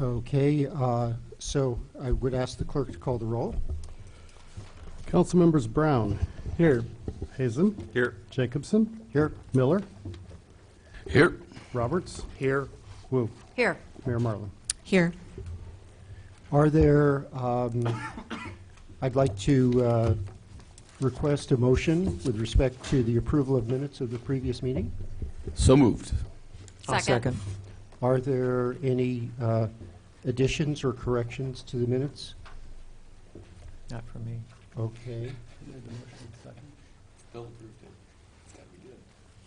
Okay, so I would ask the clerk to call the roll. Council members Brown. Here. Hazen. Here. Jacobson. Here. Miller. Here. Roberts. Here. Wu. Here. Mayor Marlin. Here. Are there, I'd like to request a motion with respect to the approval of minutes of the previous meeting. So moved. Second. Are there any additions or corrections to the minutes? Not for me. Okay. Bill approved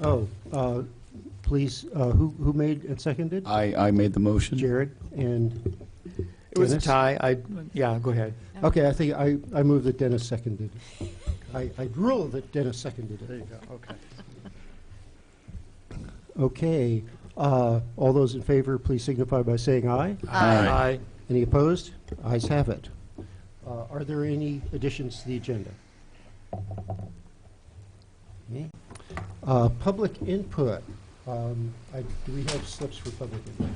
it. Oh, please, who made and seconded? I made the motion. Jared and It was a Dennis? tie. Yeah, go ahead. Okay, I think I move that Dennis seconded. I rule that Dennis seconded it. There you go. Okay. Okay, all those in favor, please signify by saying aye. Aye. Any opposed? Ayes have it. Are there any additions to the agenda? Okay. Public input. Do we have slips for public input?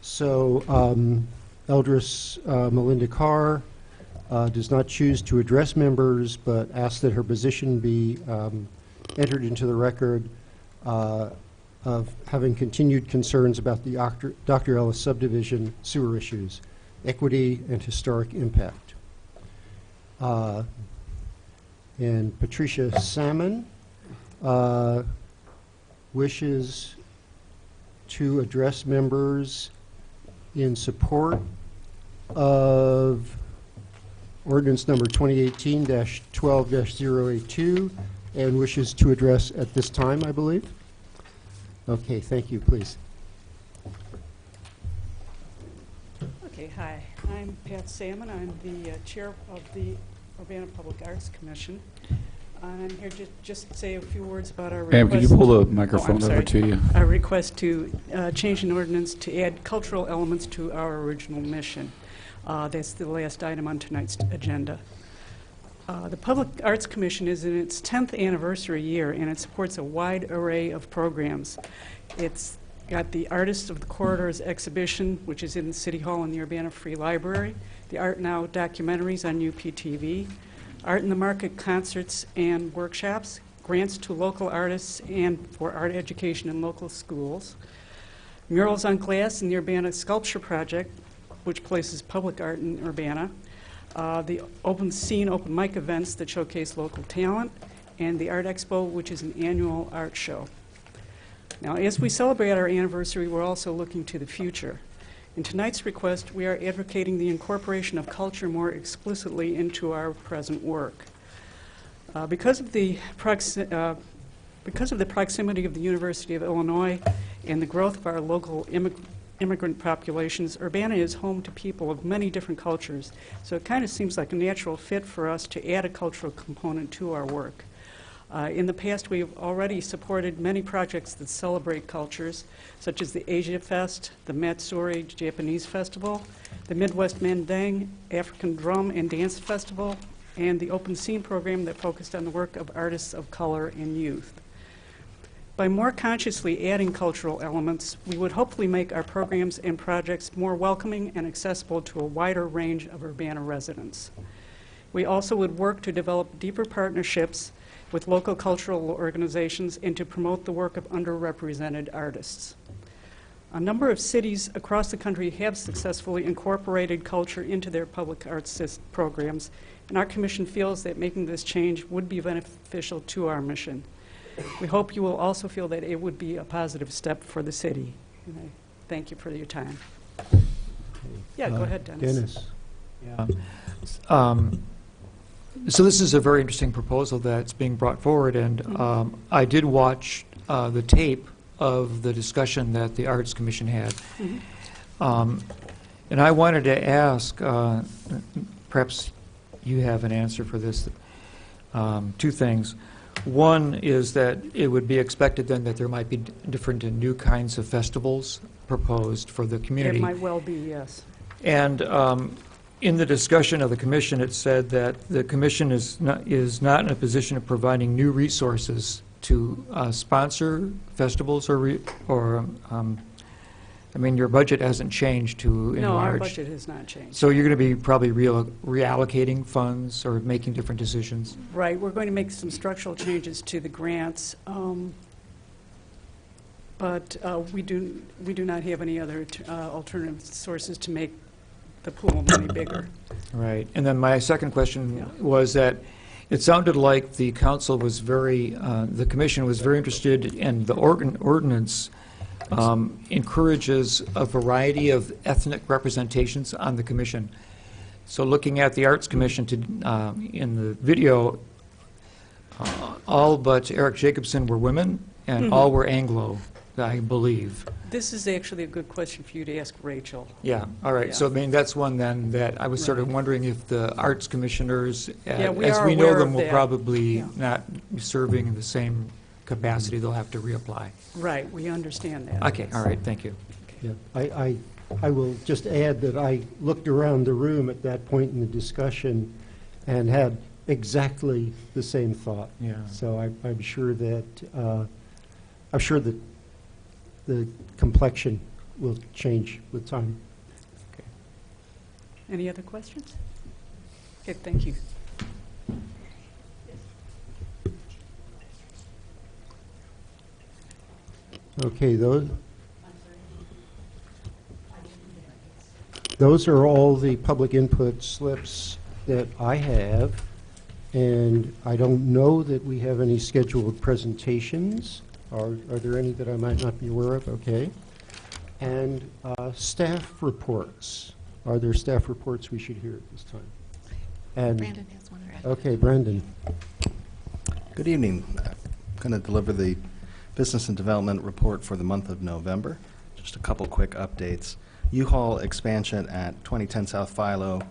So, Eldris Melinda Carr does not choose to address members, but asks that her position be entered into the record of having continued concerns about the Dr. Ellis subdivision sewer issues, equity, and historic impact. And Patricia Salmon wishes to address members in support of ordinance number 2018-12-082 and wishes to address at this time, I believe. Okay, thank you, please. Okay, hi. I'm Pat Salmon. I'm the chair of the Urbana Public Arts Commission. I'm here to just say a few words about our request. Ma'am, could you pull the microphone over to you? Our request to change an ordinance to add cultural elements to our original mission. That's the last item on tonight's agenda. The Public Arts Commission is in its 10th anniversary year, and it supports a wide array of programs. It's got the Artists of the Corridors exhibition, which is in the City Hall and the Urbana Free Library, the Art Now documentaries on UPTV, Art in the Market concerts and workshops, grants to local artists and for art education in local schools, Murals on Glass in the Urbana Sculpture Project, which places public art in Urbana, the Open Scene open mic events that showcase local talent, and the Art Expo, which is an annual art show. Now, as we celebrate our anniversary, we're also looking to the future. In tonight's request, we are advocating the incorporation of culture more explicitly into our present work. Because of the proximity of the University of Illinois and the growth of our local immigrant populations, Urbana is home to people of many different cultures, so it kind of seems like a natural fit for us to add a cultural component to our work. In the past, we've already supported many projects that celebrate cultures, such as the Asia Fest, the Matsuri Japanese Festival, the Midwest Mandang African Drum and Dance Festival, and the Open Scene program that focused on the work of artists of color and youth. By more consciously adding cultural elements, we would hopefully make our programs and projects more welcoming and accessible to a wider range of Urbana residents. We also would work to develop deeper partnerships with local cultural organizations and to promote the work of underrepresented artists. A number of cities across the country have successfully incorporated culture into their public arts programs, and our commission feels that making this change would be beneficial to our mission. We hope you will also feel that it would be a positive step for the city. And I thank you for your time. Yeah, go ahead, Dennis. Yeah. So this is a very interesting proposal that's being brought forward, and I did watch the tape of the discussion that the Arts Commission had. And I wanted to ask, perhaps you have an answer for this, two things. One is that it would be expected then that there might be different and new kinds of festivals proposed for the community. It might well be, yes. And In the discussion of the commission, it said that the commission is not in a position of providing new resources to sponsor festivals I mean, your budget hasn't changed to enlarge. No, our budget has not changed. So you're going to be probably reallocating funds or making different decisions? Right, we're going to make some structural changes to the grants, but we do not have any other alternative sources to make the pool of money bigger. Right. And then my second question Yeah. was that it sounded like the council was the commission was very interested in the ordinance encourages a variety of ethnic representations on the commission. So looking at the Arts Commission in the video, all but Eric Jacobson were women, and all were Anglo, I believe. This is actually a good question for you to ask Rachel. Yeah, all right. Yeah. So, I mean, that's one then that I was sort of Right. wondering if the arts commissioners, Yeah, we as are we know aware them, of will that. probably Yeah. not be serving in the same capacity. They'll have to reapply. Right, we understand that. Okay, all right, thank you. Yeah, I will just add that I looked around the room at that point in the discussion and had exactly the same thought. Yeah. So I'm sure that the complexion will change with time. Any other questions? Okay, thank you. Okay, those are all the public input slips that I have, and I don't know that we have any scheduled presentations. Are there any that I might not be aware of? Okay. And staff reports. Are there staff reports we should hear at this time? And Brandon has one already. okay, Brandon. Good evening. I'm going to deliver the Business and Development Report for the month of November. Just a couple quick updates. U-Haul expansion at 2010 South Philo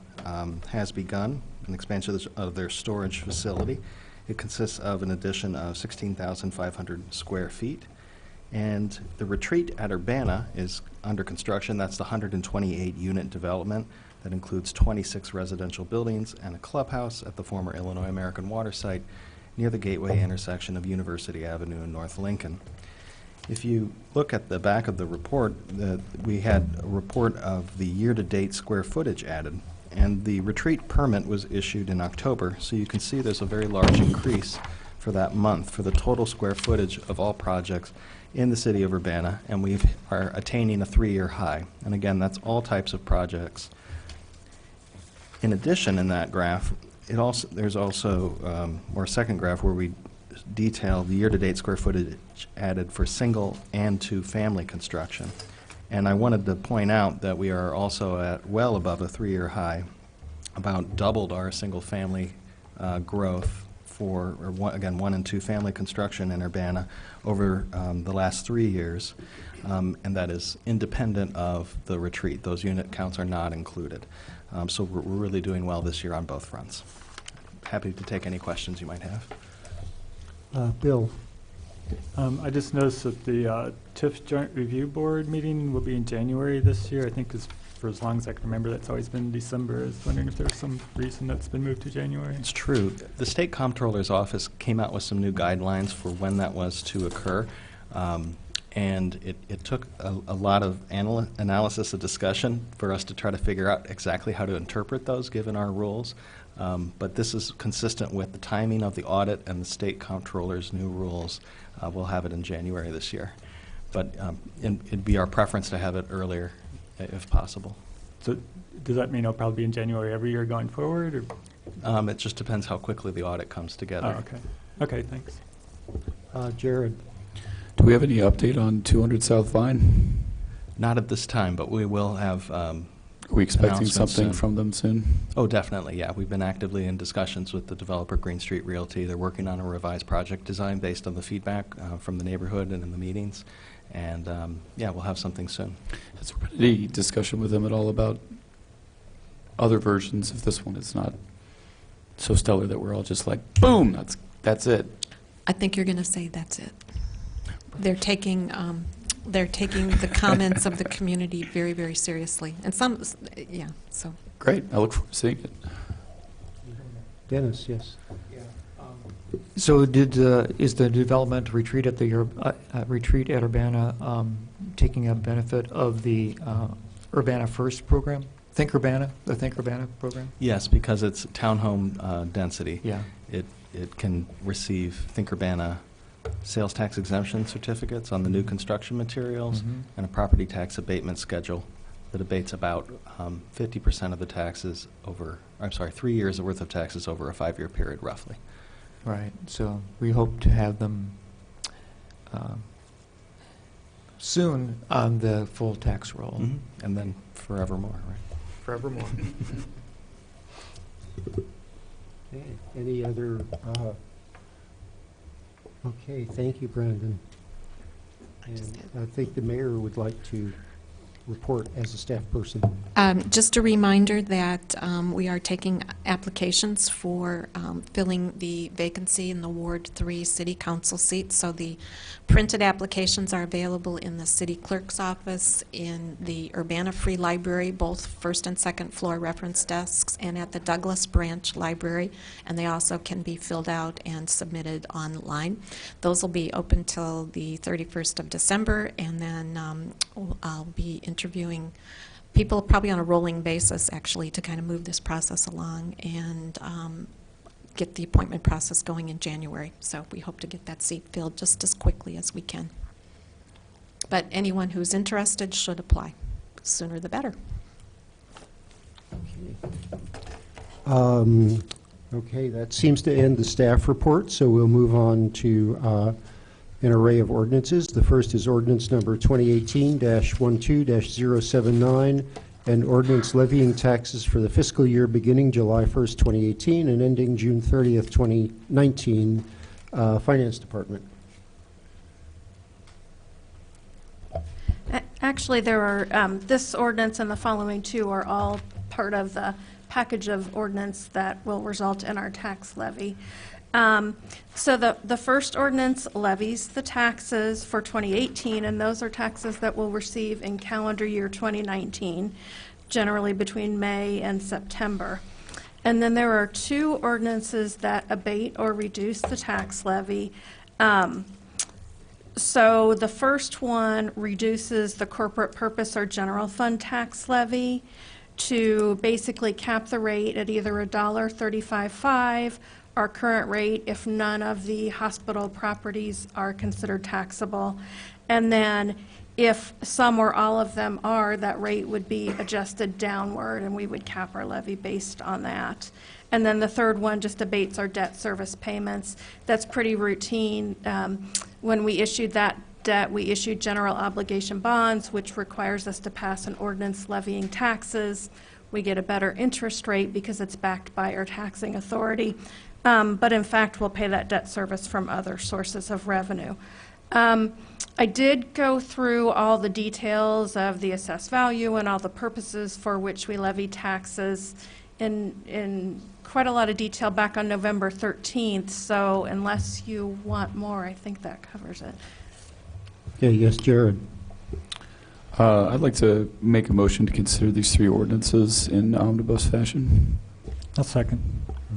has begun, an expansion of their storage facility. It consists of an addition of 16,500 square feet. And the retreat at Urbana is under construction. That's the 128-unit development that includes 26 residential buildings and a clubhouse at the former Illinois American Water site near the gateway intersection of University Avenue and North Lincoln. If you look at the back of the report, we had a report of the year-to-date square footage added, and the retreat permit was issued in October, so you can see there's a very large increase for that month for the total square footage of all projects in the city of Urbana, and we are attaining a 3-year high. And again, that's all types of projects. In addition, in that graph, there's also or a second graph where we detail the year-to-date square footage added for single and two-family construction. And I wanted to point out that we are also at well above a 3-year high, about doubled our single-family growth for, again, one and two-family construction in Urbana over the last 3 years, and that is independent of the retreat. Those unit counts are not included. So we're really doing well this year on both fronts. Happy to take any questions you might have. Bill. I just noticed that the TIF Joint Review Board meeting will be in January this year. I think for as long as I can remember, that's always been December. I was wondering if there's some reason that's been moved to January. It's true. The State Comptroller's Office came out with some new guidelines for when that was to occur. And it took a lot of analysis and discussion for us to try to figure out exactly how to interpret those given our rules. But this is consistent with the timing of the audit and the State Comptroller's new rules. We'll have it in January this year. But it'd be our preference to have it earlier if possible. So does that mean it'll probably be in January every year going forward? Or? It just depends how quickly the audit comes together. Oh, okay. Okay, thanks. Jared. Do we have any update on 200 South Vine? Not at this time, but we will have Are we expecting announcements something soon. from them soon? Oh, definitely, yeah. We've been actively in discussions with the developer, Green Street Realty. They're working on a revised project design based on the feedback from the neighborhood and in the meetings. And, yeah, we'll have something soon. Has there been any discussion with them at all about other versions if this one is not so stellar that we're all just like, boom, that's it? I think you're going to say that's it. They're taking they're taking the comments of the community very, very seriously. And some, yeah, so. Great. I look forward to seeing it. Dennis, yes. So is the development retreat at retreat at Urbana taking a benefit of the Urbana First program? The Think Urbana program? Yes, because it's townhome density. Yeah. It can receive Think Urbana sales tax exemption certificates on the new construction materials Mhm. and a property tax abatement schedule that abates about 50% of the taxes over, 3 years worth of taxes over a 5-year period roughly. Right. So we hope to have them soon on the full tax roll. And then forevermore, right? Forevermore. Okay, any other, okay, thank you, Brandon. And I think the mayor would like to report as a staff person. Just a reminder that we are taking applications for filling the vacancy in the Ward 3 City Council seat. So the printed applications are available in the city clerk's office, in the Urbana Free Library, both first and second floor reference desks, and at the Douglas Branch Library. And they also can be filled out and submitted online. Those will be open till the 31st of December, and then I'll be interviewing people probably on a rolling basis, actually, to kind of move this process along and get the appointment process going in January. So we hope to get that seat filled just as quickly as we can. But anyone who's interested should apply. Sooner the better. Okay, that seems to end the staff report, so we'll move on to an array of ordinances. The first is ordinance number 2018-12-079, an ordinance levying taxes for the fiscal year beginning July 1st, 2018 and ending June 30th, 2019. Finance Department. Actually, there are, this ordinance and the following two are all part of the package of ordinance that will result in our tax levy. So the first ordinance levies the taxes for 2018, and those are taxes that we'll receive in calendar year 2019, generally between May and September. And then there are two ordinances that abate or reduce the tax levy. So the first one reduces the corporate purpose or general fund tax levy to basically cap the rate at either $1.355, our current rate if none of the hospital properties are considered taxable. And then if some or all of them are, that rate would be adjusted downward and we would cap our levy based on that. And then the third one just abates our debt service payments. That's pretty routine. When we issued that debt, we issued general obligation bonds, which requires us to pass an ordinance levying taxes. We get a better interest rate because it's backed by our taxing authority. But in fact, we'll pay that debt service from other sources of revenue. I did go through all the details of the assessed value and all the purposes for which we levy taxes in quite a lot of detail back on November 13th. So unless you want more, I think that covers it. Okay, yes, Jared. I'd like to make a motion to consider these three ordinances in omnibus fashion. I'll second.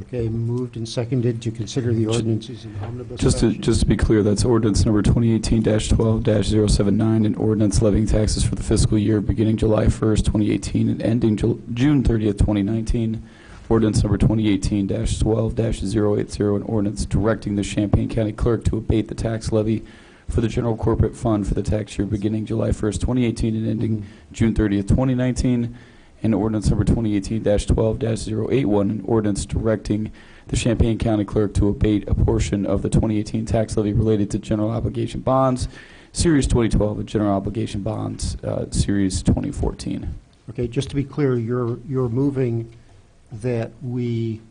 Okay, moved and seconded to consider the ordinances in omnibus Just fashion. to be clear, that's ordinance number 2018-12-079, an ordinance levying taxes for the fiscal year beginning July 1st, 2018 and ending June 30th, 2019. Ordinance number 2018-12-080, an ordinance directing the Champaign County Clerk to abate the tax levy for the general corporate fund for the tax year beginning July 1st, 2018 and ending June 30th, 2019. And ordinance number 2018-12-081, an ordinance directing the Champaign County Clerk to abate a portion of the 2018 tax levy related to general obligation bonds, Series 2012, and general obligation bonds, Series 2014. Okay, just to be clear, you're moving that we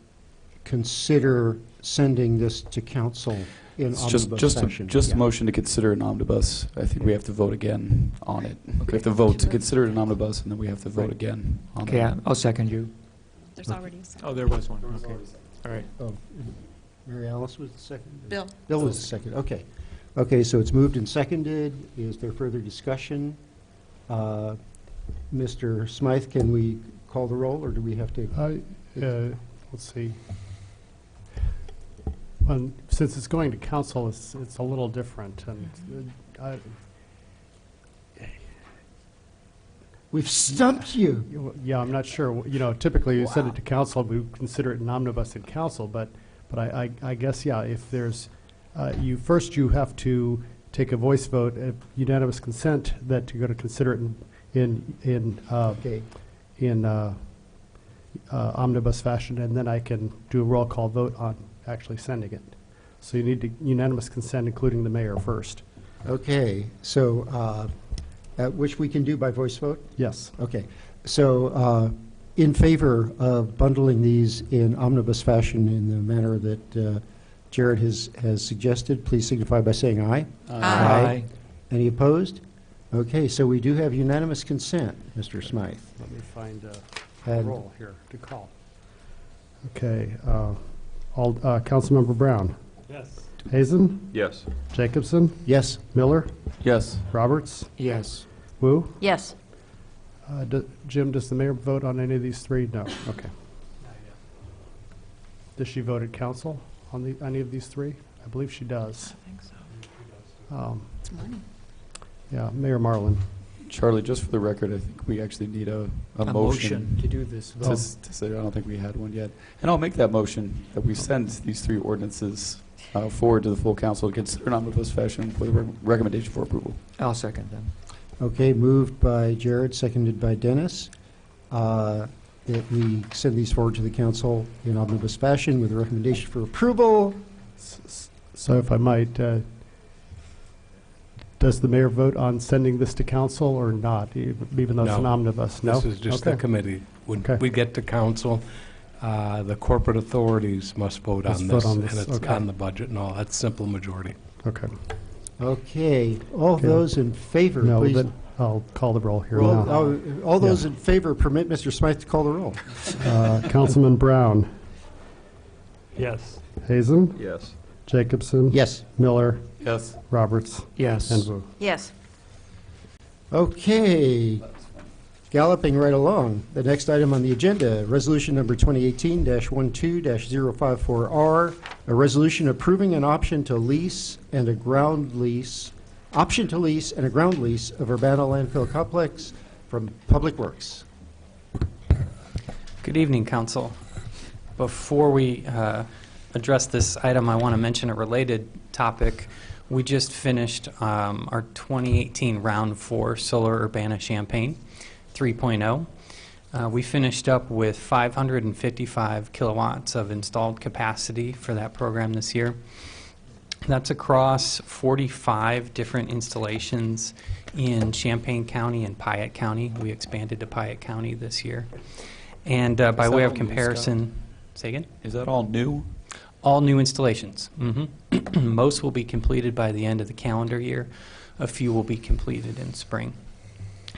consider sending this to council in It's omnibus fashion. just a Yeah. motion to consider an omnibus. I think we have to vote again on it. We have to vote to consider it an omnibus, and then we have to vote Right. again on Okay, it. I'll second you. There's already a second. Oh, there was one. Okay. All right. Oh, Mary Alice was the second? Bill. Bill was the second, okay. Okay, so it's moved and seconded. Is there further discussion? Mr. Smythe, can we call the roll, or do we have to? Let's see. Since it's going to council, it's a little different, and We've stumped you. yeah, I'm not sure. Typically you send it to council, we consider it an omnibus in council, but I guess, yeah, if there's, you have to take a voice vote, unanimous consent, that you're going to consider it Okay. in omnibus fashion, and then I can do a roll call vote on actually sending it. So you need unanimous consent, including the mayor first. Okay, so, which we can do by voice vote? Yes. Okay, so in favor of bundling these in omnibus fashion in the manner that Jared has suggested, please signify by saying aye. Aye. Any opposed? Okay, so we do have unanimous consent, Mr. Smythe. Let me find a And- roll here to call. Okay, Councilmember Brown, Yes. Hazen, Yes. Jacobson, Yes, Miller, Yes. Roberts, Yes. Wu. Yes. Jim, does the mayor vote on any of these three? No. Okay. Does she vote at council on any of these three? I believe she does. I think so. It's money. Yeah, Mayor Marlin. Charlie, just for the record, I think we actually need a motion. to do this To vote. to say, I don't think we had one yet. And I'll make that motion that we send these three ordinances forward to the full council to consider in omnibus fashion with a recommendation for approval. I'll second them. okay, moved by Jared, seconded by Dennis, that we send these forward to the council in omnibus fashion with a recommendation for approval. So if I might, does the mayor vote on sending this to council or not, even though it's an No. omnibus? No? This is just Okay. a committee. When Okay. we get to council, the corporate authorities must vote Must on vote this, on this, and it's okay. on the budget and all. That's simple majority. Okay. Okay, all Okay. those in favor, No, please. then I'll call the roll here Roll- now. all those in favor, permit Mr. Smythe to call the roll. Councilman Brown, Yes. Hazen, Yes. Jacobson. Yes. Miller, Yes. Roberts, Yes. and Wu. Yes. Okay, galloping right along. The next item on the agenda, resolution number 2018-12-054R, a resolution approving an option to lease and a ground lease of Urbana Landfill Complex from Public Works. Good evening, Council. Before we address this item, I want to mention a related topic. We just finished our 2018 Round 4 Solar Urbana Champaign 3.0. We finished up with 555 kilowatts of installed capacity for that program this year. That's across 45 different installations in Champaign County and Piatt County. We expanded to Piatt County this year. And by that way all of new, comparison, say again? Is that all new? All new installations. Most will be completed by the end of the calendar year. A few will be completed in spring.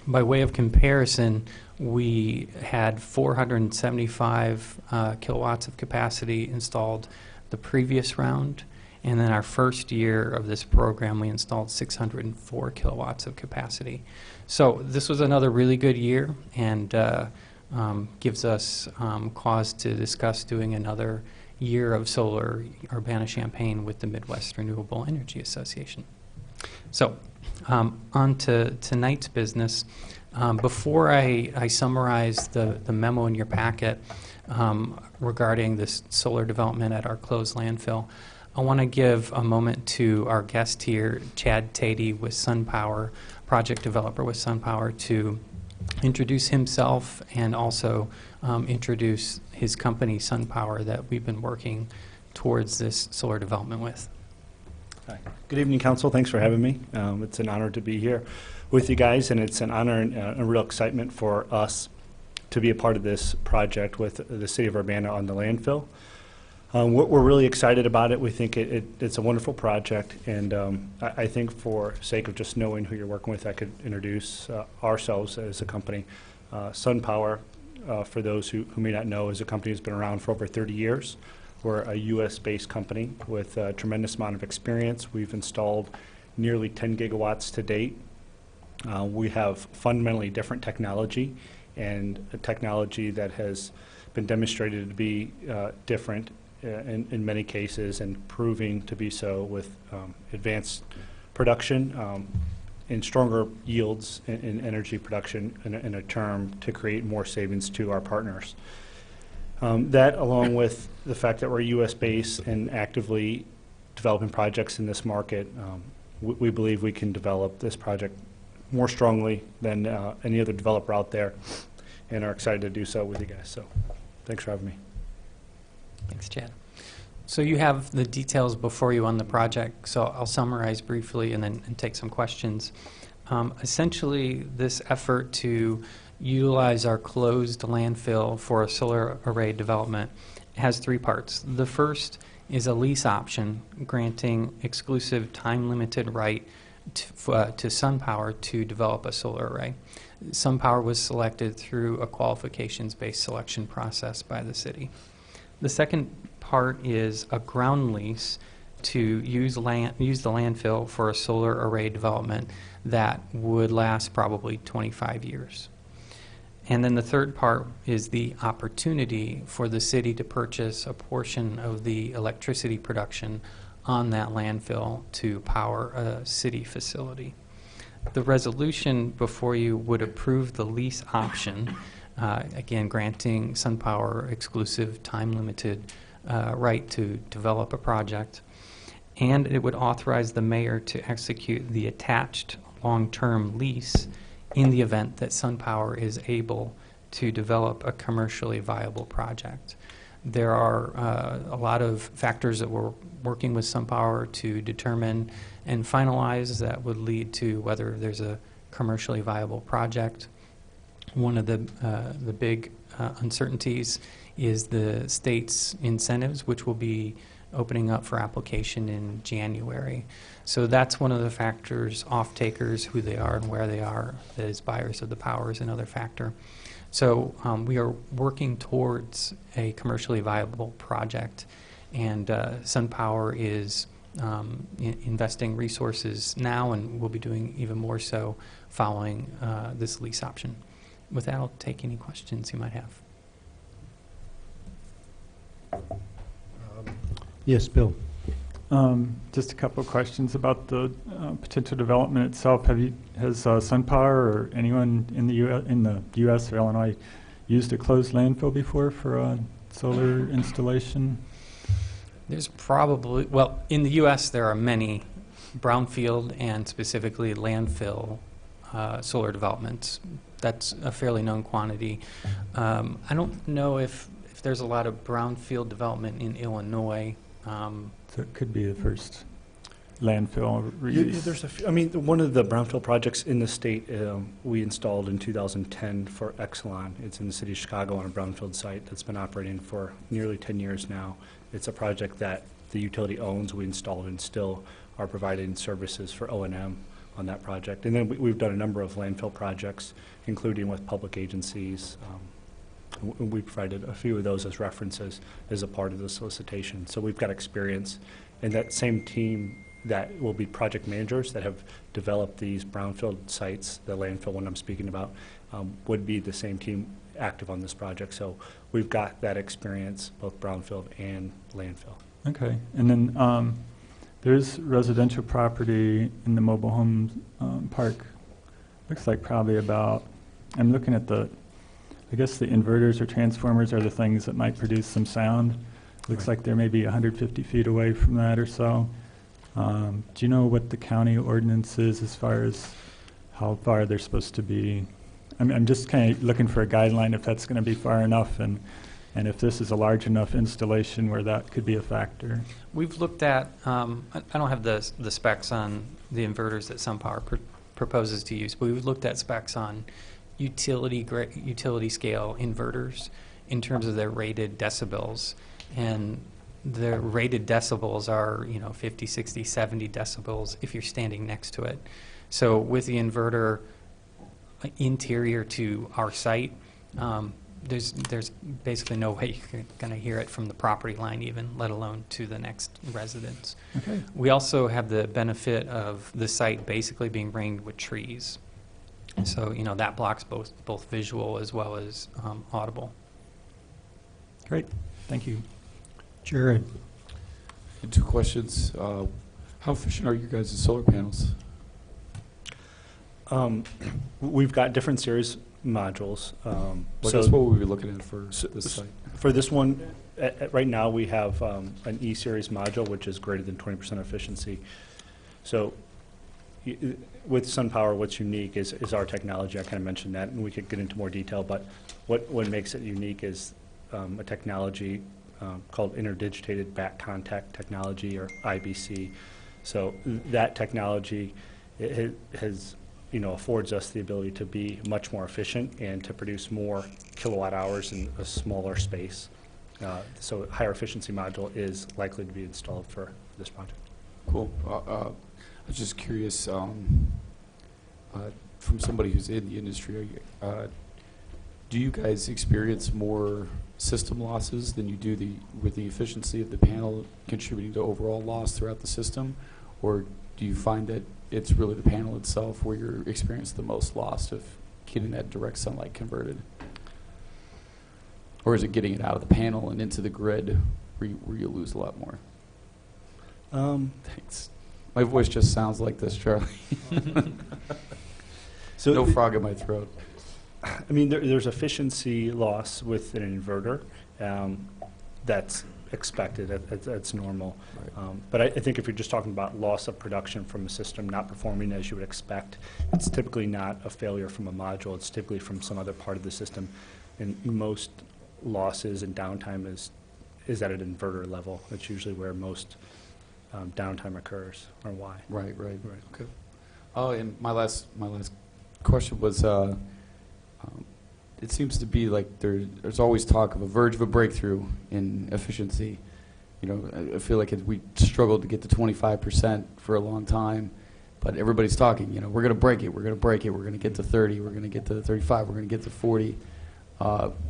By way of comparison, we had 475 kilowatts of capacity installed the previous round, and then our first year of this program, we installed 604 kilowatts of capacity. So this was another really good year, and gives us cause to discuss doing another year of solar Urbana-Champaign with the Midwest Renewable Energy Association. So on to tonight's business. Before I summarize the memo in your packet regarding this solar development at our closed landfill, I want to give a moment to our guest here, Chad Tatey with SunPower, project developer with SunPower, to introduce himself and also introduce his company, SunPower, that we've been working towards this solar development with. Hi. Good evening, Council. Thanks for having me. It's an honor to be here with you guys, and it's an honor and a real excitement for us to be a part of this project with the City of Urbana on the landfill. We're really excited about it. We think it's a wonderful project, and I think for sake of just knowing who you're working with, I could introduce ourselves as a company. SunPower, for those who may not know, is a company that's been around for over 30 years. We're a U.S.-based company with a tremendous amount of experience. We've installed nearly 10 gigawatts to date. We have fundamentally different technology, and a technology that has been demonstrated to be different in many cases, and proving to be so with advanced production and stronger yields in energy production in a term to create more savings to our partners. That, along with the fact that we're U.S.-based and actively developing projects in this market, we believe we can develop this project more strongly than any other developer out there, and are excited to do so with you guys. So thanks for having me. Thanks, Chad. So you have the details before you on the project, so I'll summarize briefly and then take some questions. Essentially, this effort to utilize our closed landfill for a solar array development has three parts. The first is a lease option granting exclusive time-limited right to SunPower to develop a solar array. SunPower was selected through a qualifications-based selection process by the city. The second part is a ground lease to use the landfill for a solar array development that would last probably 25 years. And then the third part is the opportunity for the city to purchase a portion of the electricity production on that landfill to power a city facility. The resolution before you would approve the lease option, again granting SunPower exclusive time-limited right to develop a project, and it would authorize the mayor to execute the attached long-term lease in the event that SunPower is able to develop a commercially viable project. There are a lot of factors that we're working with SunPower to determine and finalize that would lead to whether there's a commercially viable project. One of the big uncertainties is the state's incentives, which will be opening up for application in January. So that's one of the factors. Off-takers, who they are and where they are, as buyers of the power is another factor. So we are working towards a commercially viable project, and SunPower is investing resources now and will be doing even more so following this lease option. With that, I'll take any questions you might have. Yes, Bill. Just a couple of questions about the potential development itself. Has SunPower or anyone in the U.S. or Illinois used a closed landfill before for a solar installation? There's probably, well, in the U.S. there are many brownfield and specifically landfill solar developments. That's a fairly known quantity. I don't know if there's a lot of brownfield development in Illinois. So it could be the first landfill reuse. There's a few, I mean, one of the brownfield projects in the state we installed in 2010 for Exelon. It's in the city of Chicago on a brownfield site that's been operating for nearly 10 years now. It's a project that the utility owns. We installed and still are providing services for O&M on that project. And then we've done a number of landfill projects, including with public agencies. We provided a few of those as references as a part of the solicitation. So we've got experience. And that same team that will be project managers that have developed these brownfield sites, the landfill one I'm speaking about, would be the same team active on this project. So we've got that experience, both brownfield and landfill. Okay. And then there's residential property in the mobile home park. Looks like probably about, I'm looking at I guess the inverters or transformers are the things that might produce some sound. Looks like they're maybe 150 feet away from that or so. Do you know what the county ordinance is as far as how far they're supposed to be? I'm just kind of looking for a guideline if that's going to be far enough, and if this is a large enough installation where that could be a factor. We've looked at, I don't have the specs on the inverters that SunPower proposes to use, but we've looked at specs on utility scale inverters in terms of their rated decibels, and the rated decibels are 50, 60, 70 decibels if you're standing next to it. So with the inverter interior to our site, there's basically no way you're going to hear it from the property line even, let alone to the next residence. Okay. We also have the benefit of the site basically being ringed with trees. So, that blocks both visual as well as audible. Great, thank you. Jared? And 2 questions. How efficient are your guys' solar panels? We've got different series modules. What So is what we were looking at for so- this site? for this one, right now, we have an E-Series module, which is greater than 20% efficiency. So with SunPower, what's unique is our technology. I kind of mentioned that, and we could get into more detail, but what makes it unique is a technology called interdigitated back contact technology, or IBC. So that technology has affords us the ability to be much more efficient and to produce more kilowatt hours in a smaller space. So a higher efficiency module is likely to be installed for this project. Cool. I was just curious, from somebody who's in the industry, do you guys experience more system losses than you do with the efficiency of the panel contributing to overall loss throughout the system? Or do you find that it's really the panel itself where you're experiencing the most loss of getting that direct sunlight converted? Or is it getting it out of the panel and into the grid where you lose a lot more? Thanks. My voice just sounds like this, Charlie. So No frog in my throat. I mean, there's efficiency loss with an inverter. That's expected. That's normal. Right. But I think if you're just talking about loss of production from a system not performing as you would expect, it's typically not a failure from a module. It's typically from some other part of the system. And most losses and downtime is at an inverter level. That's usually where most downtime occurs, or why. Right. Okay. Oh, and my last question was, it seems to be like there's always talk of a verge of a breakthrough in efficiency. I feel like we struggled to get to 25% for a long time, but everybody's talking. We're going to break it. We're going to break it. We're going to get to 30. We're going to get to 35. We're going to get to 40.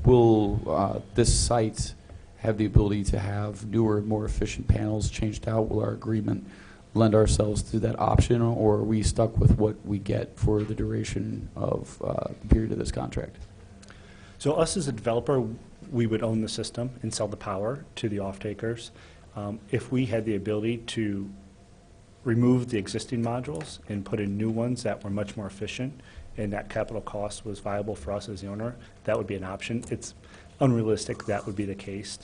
Will this site have the ability to have newer, more efficient panels changed out? Will our agreement lend ourselves to that option, or are we stuck with what we get for the duration of the period of this contract? So us as a developer, we would own the system and sell the power to the off-takers. If we had the ability to remove the existing modules and put in new ones that were much more efficient and that capital cost was viable for us as the owner, that would be an option. It's unrealistic that would be the case.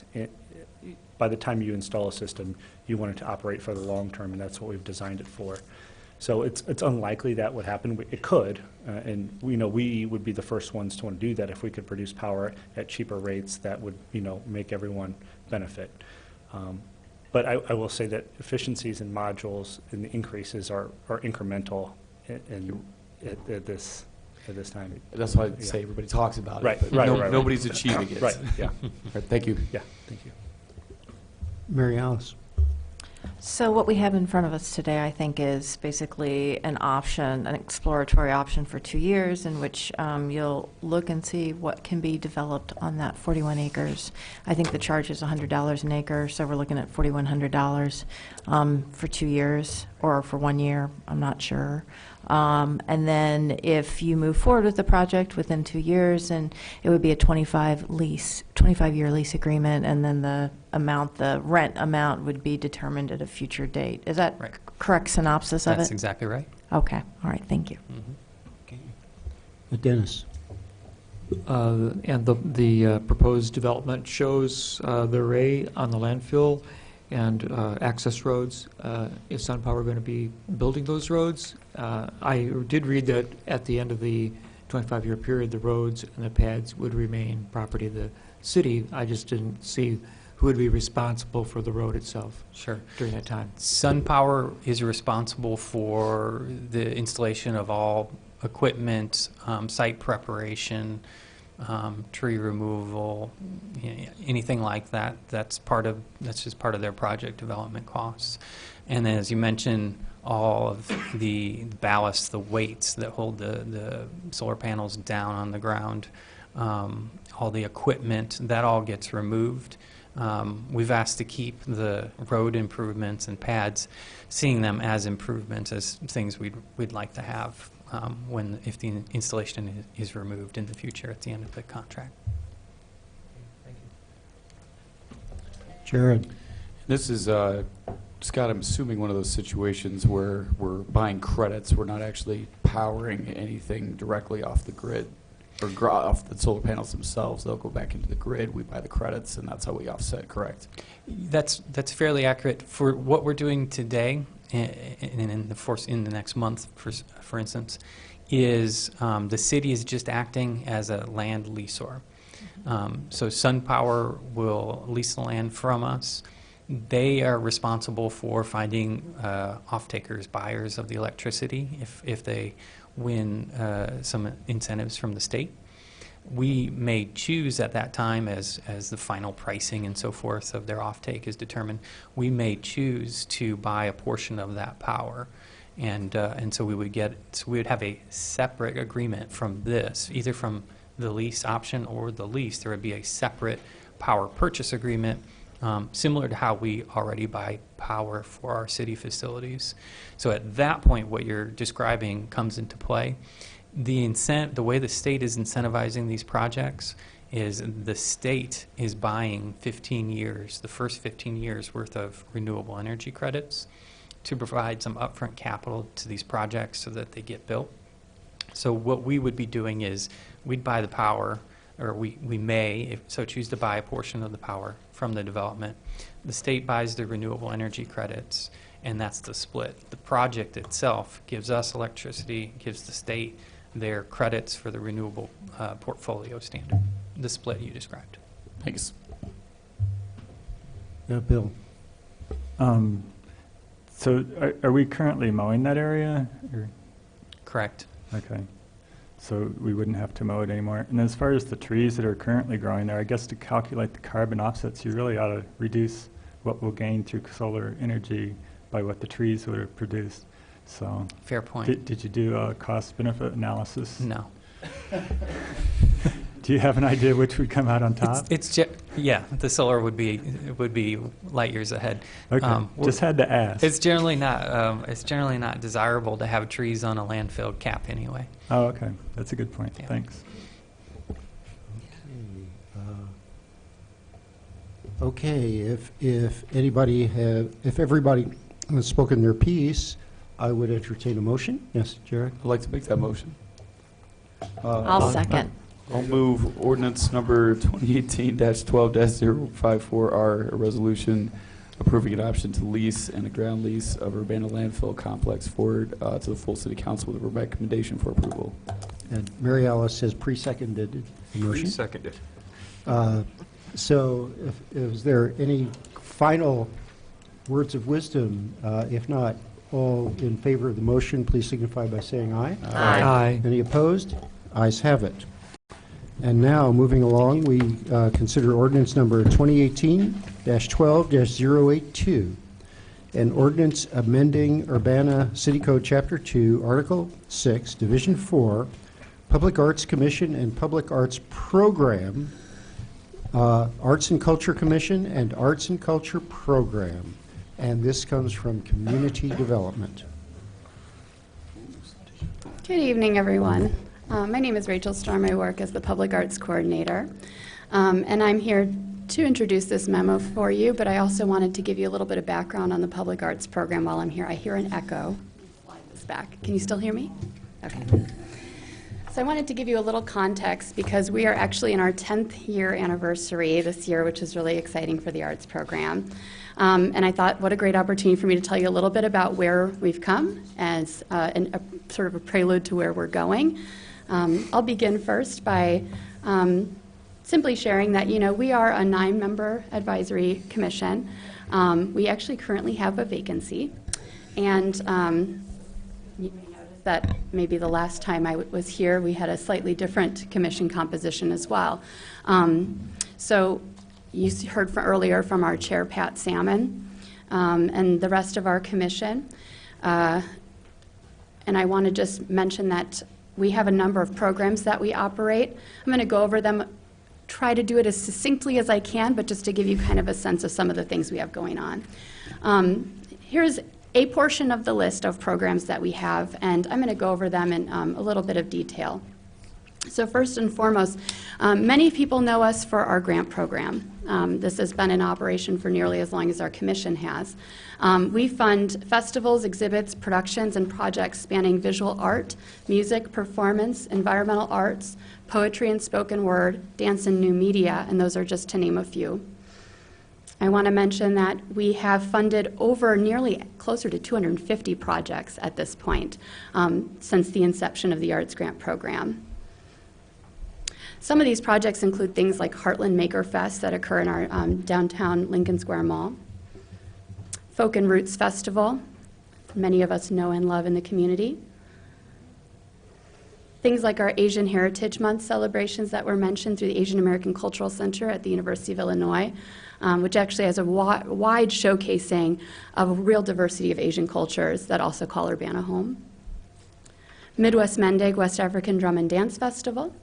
By the time you install a system, you want it to operate for the long term, and that's what we've designed it for. So it's unlikely that would happen. It could, and we would be the first ones to want to do that if we could produce power at cheaper rates that would make everyone benefit. But I will say that efficiencies in modules and the increases are incremental at this time. That's why I say everybody talks about Right, it, but right. nobody's achieving it. Right, yeah. All right, thank you. Yeah, thank you. Mary Alice? So what we have in front of us today, I think, is basically an option, an exploratory option for 2 years in which you'll look and see what can be developed on that 41 acres. I think the charge is $100 an acre, so we're looking at $4,100 for 2 years, or for 1 year, I'm not sure. And then if you move forward with the project within 2 years, and it would be a 25-year lease agreement, and then the rent amount would be determined at a future date. Is that Right. correct synopsis of it? That's exactly right. Okay, all right, thank you. Dennis? And the proposed development shows the array on the landfill and access roads. Is SunPower going to be building those roads? I did read that at the end of the 25-year period, the roads and the pads would remain property of the city. I just didn't see who would be responsible for the road itself Sure. during that time. SunPower is responsible for the installation of all equipment, site preparation, tree removal, anything like that. That's just part of their project development costs. And then, as you mentioned, all of the ballast, the weights that hold the solar panels down on the ground, all the equipment, that all gets removed. We've asked to keep the road improvements and pads, seeing them as improvements, as things we'd like to have if the installation is removed in the future at the end of the contract. Jared? This is, Scott, I'm assuming one of those situations where we're buying credits, we're not actually powering anything directly off the grid or off the solar panels themselves. They'll go back into the grid, we buy the credits, and that's how we offset, correct? That's fairly accurate. For what we're doing today, in the next month, for instance, is the city is just acting as a land leaseor. So SunPower will lease the land from us. They are responsible for finding off-takers, buyers of the electricity, if they win some incentives from the state. We may choose at that time, as the final pricing and so forth of their offtake is determined, we may choose to buy a portion of that power. And so we would have a separate agreement from this, either from the lease option or the lease. There would be a separate power purchase agreement, similar to how we already buy power for our city facilities. So at that point, what you're describing comes into play. The way the state is incentivizing these projects is the state is buying 15 years, the first 15 years worth of renewable energy credits to provide some upfront capital to these projects so that they get built. So what we would be doing is we'd buy the power, or we may, if so choose, to buy a portion of the power from the development. The state buys the renewable energy credits, and that's the split. The project itself gives us electricity, gives the state their credits for the renewable portfolio standard, the split you described. Thanks. Bill? So are we currently mowing that area? Or? Correct. Okay. So we wouldn't have to mow it anymore. And as far as the trees that are currently growing there, I guess to calculate the carbon offsets, you really ought to reduce what we'll gain through solar energy by what the trees would have produced. So fair point. Did you do a cost-benefit analysis? No. Do you have an idea which would come out on top? Yeah, the solar would be light years ahead. Okay, just had to ask. It's generally not desirable to have trees on a landfill cap anyway. Oh, okay, that's a good point. Yeah. Thanks. Okay, if everybody has spoken their piece, I would entertain a motion. Yes, Jared? I'd like to make that motion. I'll second. I'll move ordinance number 2018-12-054R, a resolution approving an option to lease and a ground lease of Urbana landfill complex forward to the full city council with a recommendation for approval. And Mary Alice has pre-seconded the motion. Pre-seconded. So is there any final words of wisdom? If not, all in favor of the motion, please signify by saying aye. Aye. Aye. Any opposed? Ayes have it. And now, moving along, we consider ordinance number 2018-12-082, an ordinance amending Urbana City Code Chapter 2, Article 6, Division 4, Public Arts Commission and Public Arts Program, Arts and Culture Commission and Arts and Culture Program. And this comes from Community Development. Good evening, everyone. My name is Rachel Storm. I work as the Public Arts Coordinator. And I'm here to introduce this memo for you, but I also wanted to give you a little bit of background on the Public Arts Program while I'm here. I hear an echo. Slide this back. Can you still hear me? Okay. So I wanted to give you a little context because we are actually in our 10th year anniversary this year, which is really exciting for the arts program. And I thought, what a great opportunity for me to tell you a little bit about where we've come as a sort of a prelude to where we're going. I'll begin first by simply sharing that, we are a 9-member advisory commission. We actually currently have a vacancy. And you may notice that maybe the last time I was here, we had a slightly different commission composition as well. So you heard earlier from our chair, Pat Salmon, and the rest of our commission. And I want to just mention that we have a number of programs that we operate. I'm going to go over them, try to do it as succinctly as I can, but just to give you kind of a sense of some of the things we have going on. Here's a portion of the list of programs that we have, and I'm going to go over them in a little bit of detail. So first and foremost, many people know us for our grant program. This has been in operation for nearly as long as our commission has. We fund festivals, exhibits, productions, and projects spanning visual art, music, performance, environmental arts, poetry and spoken word, dance and new media, and those are just to name a few. I want to mention that we have funded over nearly closer to 250 projects at this point since the inception of the Arts Grant Program. Some of these projects include things like Heartland Maker Fest that occur in our downtown Lincoln Square Mall, Folk and Roots Festival, many of us know and love in the community. Things like our Asian Heritage Month celebrations that were mentioned through the Asian American Cultural Center at the University of Illinois, which actually has a wide showcasing of a real diversity of Asian cultures that also call Urbana home. Midwest Mendig West African Drum and Dance Festival.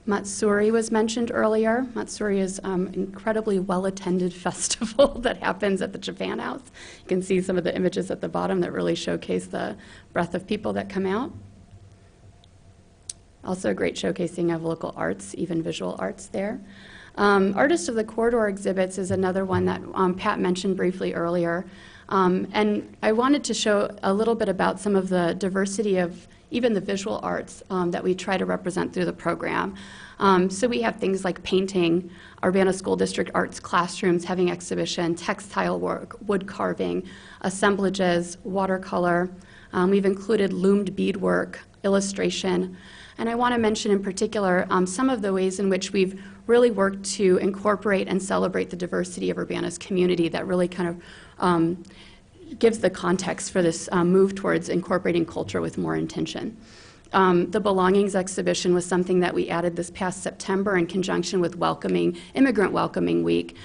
Matsuri was mentioned earlier. Matsuri is an incredibly well-attended festival that happens at the Japan House. You can see some of the images at the bottom that really showcase the breadth of people that come out. Also a great showcasing of local arts, even visual arts there. Artist of the Corridor exhibits is another one that Pat mentioned briefly earlier. And I wanted to show a little bit about some of the diversity of even the visual arts that we try to represent through the program. So we have things like painting, Urbana School District Arts classrooms having exhibition, textile work, wood carving, assemblages, watercolor. We've included loomed beadwork, illustration. And I want to mention in particular some of the ways in which we've really worked to incorporate and celebrate the diversity of Urbana's community that really kind of gives the context for this move towards incorporating culture with more intention. The Belongings exhibition was something that we added this past September in conjunction with Immigrant Welcoming Week,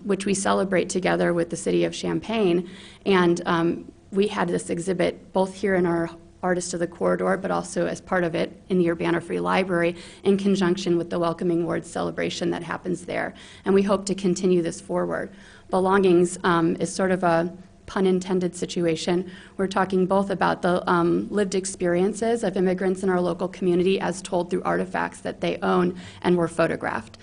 which we celebrate together with the city of Champaign. And we had this exhibit both here in our Artist of the Corridor, but also as part of it in the Urbana Free Library in conjunction with the Welcoming Awards celebration that happens there. And we hope to continue this forward. Belongings is sort of a pun intended situation. We're talking both about the lived experiences of immigrants in our local community as told through artifacts that they own and were photographed.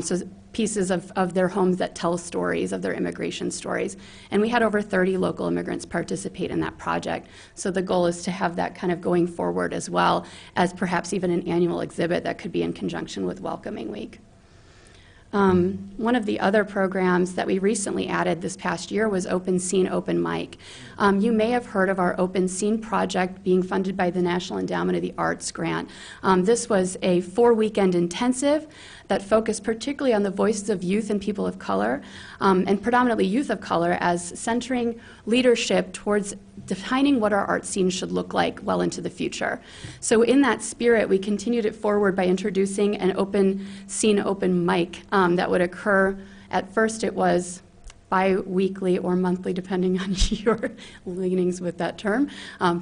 So pieces of their homes that tell stories of their immigration stories. And we had over 30 local immigrants participate in that project. So the goal is to have that kind of going forward as well as perhaps even an annual exhibit that could be in conjunction with Welcoming Week. One of the other programs that we recently added this past year was Open Scene Open Mic. You may have heard of our Open Scene project being funded by the National Endowment of the Arts grant. This was a 4-weekend intensive that focused particularly on the voices of youth and people of color, and predominantly youth of color, as centering leadership towards defining what our art scene should look like well into the future. So in that spirit, we continued it forward by introducing an Open Scene Open Mic that would occur. At first it was bi-weekly or monthly, depending on your leanings with that term,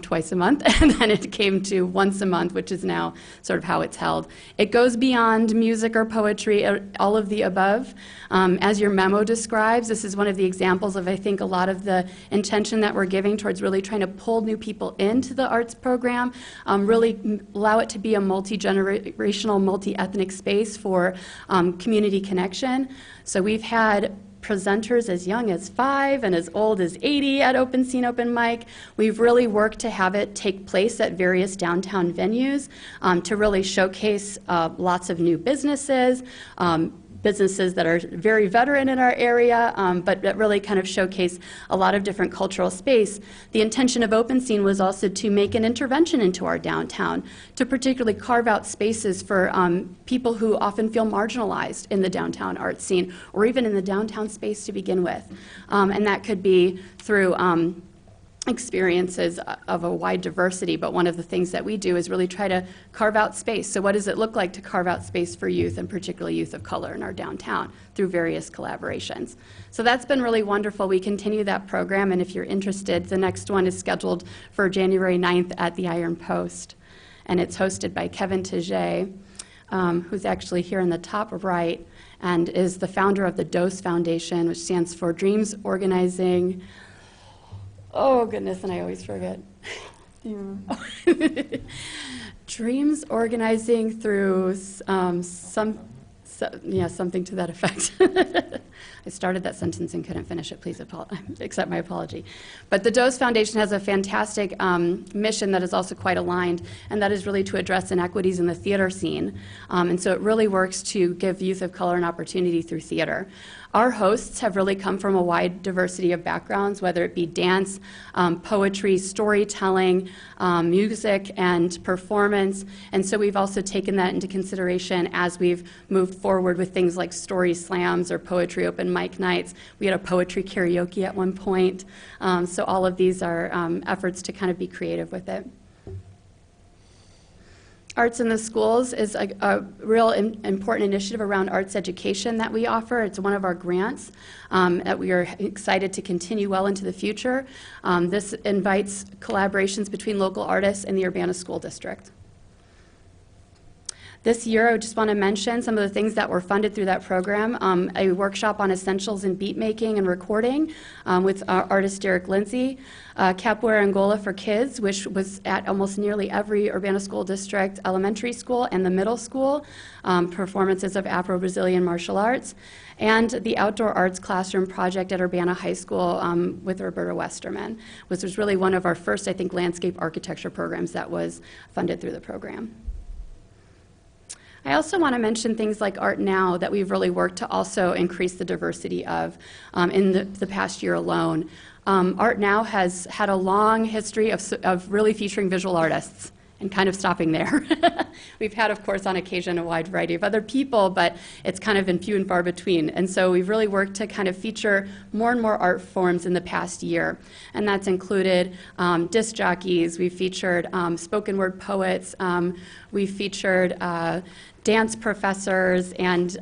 twice a month, and then it came to once a month, which is now sort of how it's held. It goes beyond music or poetry, all of the above. As your memo describes, this is one of the examples of, I think, a lot of the intention that we're giving towards really trying to pull new people into the arts program, really allow it to be a multi-generational, multi-ethnic space for community connection. So we've had presenters as young as 5 and as old as 80 at Open Scene Open Mic. We've really worked to have it take place at various downtown venues to really showcase lots of new businesses, businesses that are very veteran in our area, but that really kind of showcase a lot of different cultural space. The intention of Open Scene was also to make an intervention into our downtown, to particularly carve out spaces for people who often feel marginalized in the downtown art scene, or even in the downtown space to begin with. And that could be through experiences of a wide diversity, but one of the things that we do is really try to carve out space. So what does it look like to carve out space for youth, and particularly youth of color in our downtown, through various collaborations? So that's been really wonderful. We continue that program, and if you're interested, the next one is scheduled for January 9th at the Iron Post, and it's hosted by Kevin Teget, who's actually here in the top right, and is the founder of the DOSE Foundation, which stands for Dreams Organizing. Oh, goodness, and I always forget. Dreams Organizing through something to that effect. I started that sentence and couldn't finish it. Please accept my apology. But the DOSE Foundation has a fantastic mission that is also quite aligned, and that is really to address inequities in the theater scene. And so it really works to give youth of color an opportunity through theater. Our hosts have really come from a wide diversity of backgrounds, whether it be dance, poetry, storytelling, music, and performance. And so we've also taken that into consideration as we've moved forward with things like story slams or poetry open mic nights. We had a poetry karaoke at one point. So all of these are efforts to kind of be creative with it. Arts in the Schools is a real important initiative around arts education that we offer. It's one of our grants that we are excited to continue well into the future. This invites collaborations between local artists and the Urbana School District. This year, I just want to mention some of the things that were funded through that program. A workshop on essentials in beat making and recording with artist Derek Lindsay. Capoeira Angola for Kids, which was at almost nearly every Urbana School District elementary school and the middle school. Performances of Afro-Brazilian martial arts. And the Outdoor Arts Classroom Project at Urbana High School with Roberta Westerman, which was really one of our first, I think, landscape architecture programs that was funded through the program. I also want to mention things like Art Now that we've really worked to also increase the diversity of in the past year alone. Art Now has had a long history of really featuring visual artists and kind of stopping there. We've had, of course, on occasion a wide variety of other people, but it's kind of been few and far between. And so we've really worked to kind of feature more and more art forms in the past year. And that's included disc jockeys, we've featured spoken word poets, we've featured dance professors and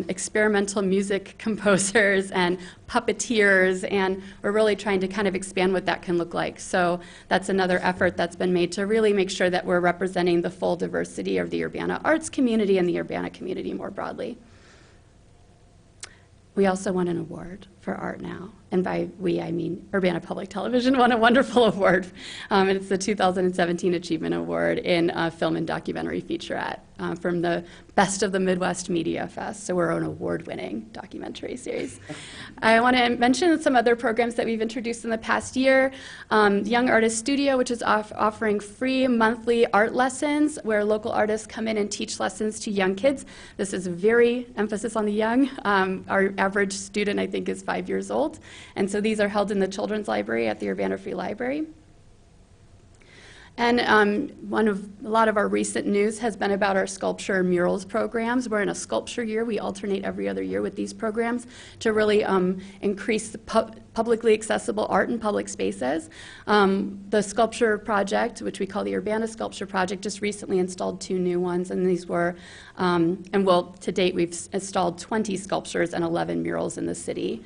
experimental music composers and puppeteers, and we're really trying to kind of expand what that can look like. So that's another effort that's been made to really make sure that we're representing the full diversity of the Urbana arts community and the Urbana community more broadly. We also won an award for Art Now, and by we, I mean Urbana Public Television won a wonderful award, and it's the 2017 Achievement Award in Film and Documentary Featurette from the Best of the Midwest Media Fest, so we're an award-winning documentary series. I want to mention some other programs that we've introduced in the past year. Young Artist Studio, which is offering free monthly art lessons where local artists come in and teach lessons to young kids. This is very emphasis on the young. Our average student, I think, is 5 years old. And so these are held in the Children's Library at the Urbana Free Library. And a lot of our recent news has been about our sculpture and murals programs. We're in a sculpture year. We alternate every other year with these programs to really increase the publicly accessible art in public spaces. The sculpture project, which we call the Urbana Sculpture Project, just recently installed 2 new ones, and these were, to date we've installed 20 sculptures and 11 murals in the city.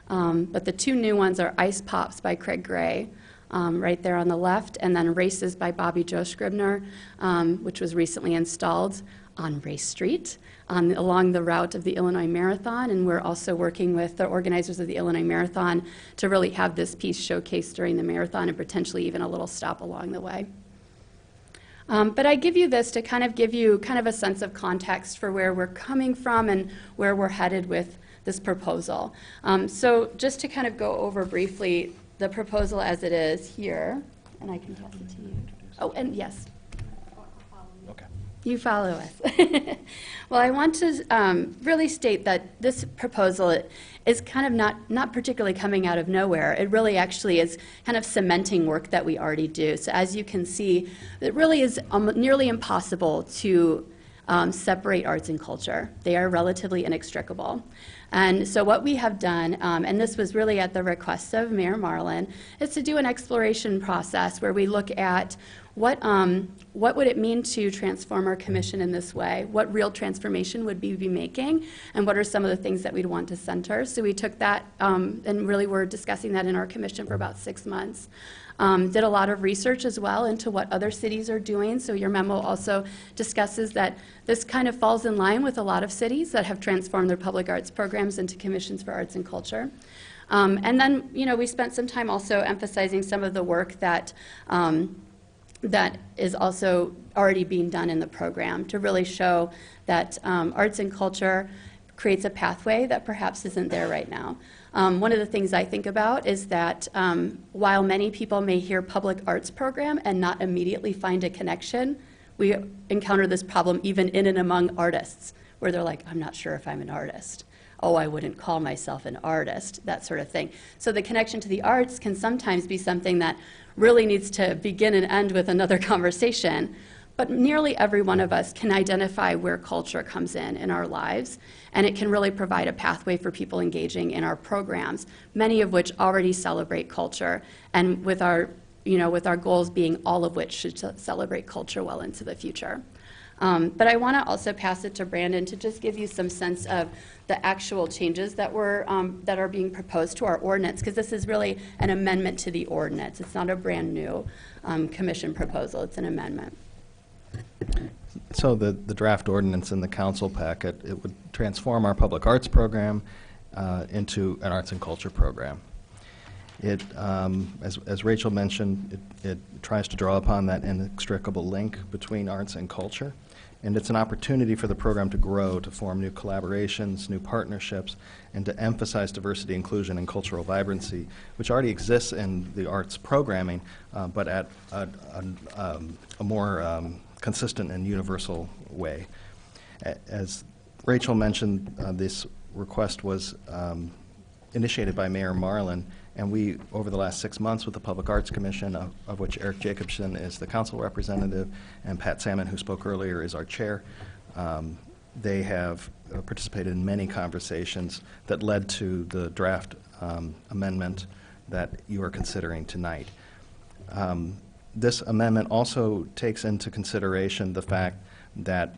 But the 2 new ones are Ice Pops by Craig Gray, right there on the left, and then Races by Bobby Joe Scribner, which was recently installed on Race Street along the route of the Illinois Marathon. And we're also working with the organizers of the Illinois Marathon to really have this piece showcased during the marathon and potentially even a little stop along the way. But I give you this to kind of give you kind of a sense of context for where we're coming from and where we're headed with this proposal. So just to kind of go over briefly the proposal as it is here, and I can pass it to you. Oh, and yes. Okay. You follow us. Well, I want to really state that this proposal is kind of not particularly coming out of nowhere. It really actually is kind of cementing work that we already do. So as you can see, it really is nearly impossible to separate arts and culture. They are relatively inextricable. And so what we have done, and this was really at the request of Mayor Marlin, is to do an exploration process where we look at what would it mean to transform our commission in this way? What real transformation would we be making? And what are some of the things that we'd want to center? So we took that and really were discussing that in our commission for about 6 months. Did a lot of research as well into what other cities are doing. So your memo also discusses that this kind of falls in line with a lot of cities that have transformed their public arts programs into commissions for arts and culture. And then, we spent some time also emphasizing some of the work that that is also already being done in the program to really show that arts and culture creates a pathway that perhaps isn't there right now. One of the things I think about is that while many people may hear public arts program and not immediately find a connection, we encounter this problem even in and among artists, where they're like, I'm not sure if I'm an artist. Oh, I wouldn't call myself an artist, that sort of thing. So the connection to the arts can sometimes be something that really needs to begin and end with another conversation. But nearly every one of us can identify where culture comes in our lives, and it can really provide a pathway for people engaging in our programs, many of which already celebrate culture, and with our goals being all of which should celebrate culture well into the future. But I want to also pass it to Brandon to just give you some sense of the actual changes that are being proposed to our ordinance, because this is really an amendment to the ordinance. It's not a brand new commission proposal. It's an amendment. So the draft ordinance in the council packet, it would transform our public arts program into an arts and culture program. It, as Rachel mentioned, it tries to draw upon that inextricable link between arts and culture. And it's an opportunity for the program to grow, to form new collaborations, new partnerships, and to emphasize diversity, inclusion, and cultural vibrancy, which already exists in the arts programming, but at a more consistent and universal way. As Rachel mentioned, this request was initiated by Mayor Marlin, and we, over the last 6 months with the Public Arts Commission, of which Eric Jacobson is the council representative, and Pat Salmon, who spoke earlier, is our chair, they have participated in many conversations that led to the draft amendment that you are considering tonight. This amendment also takes into consideration the fact that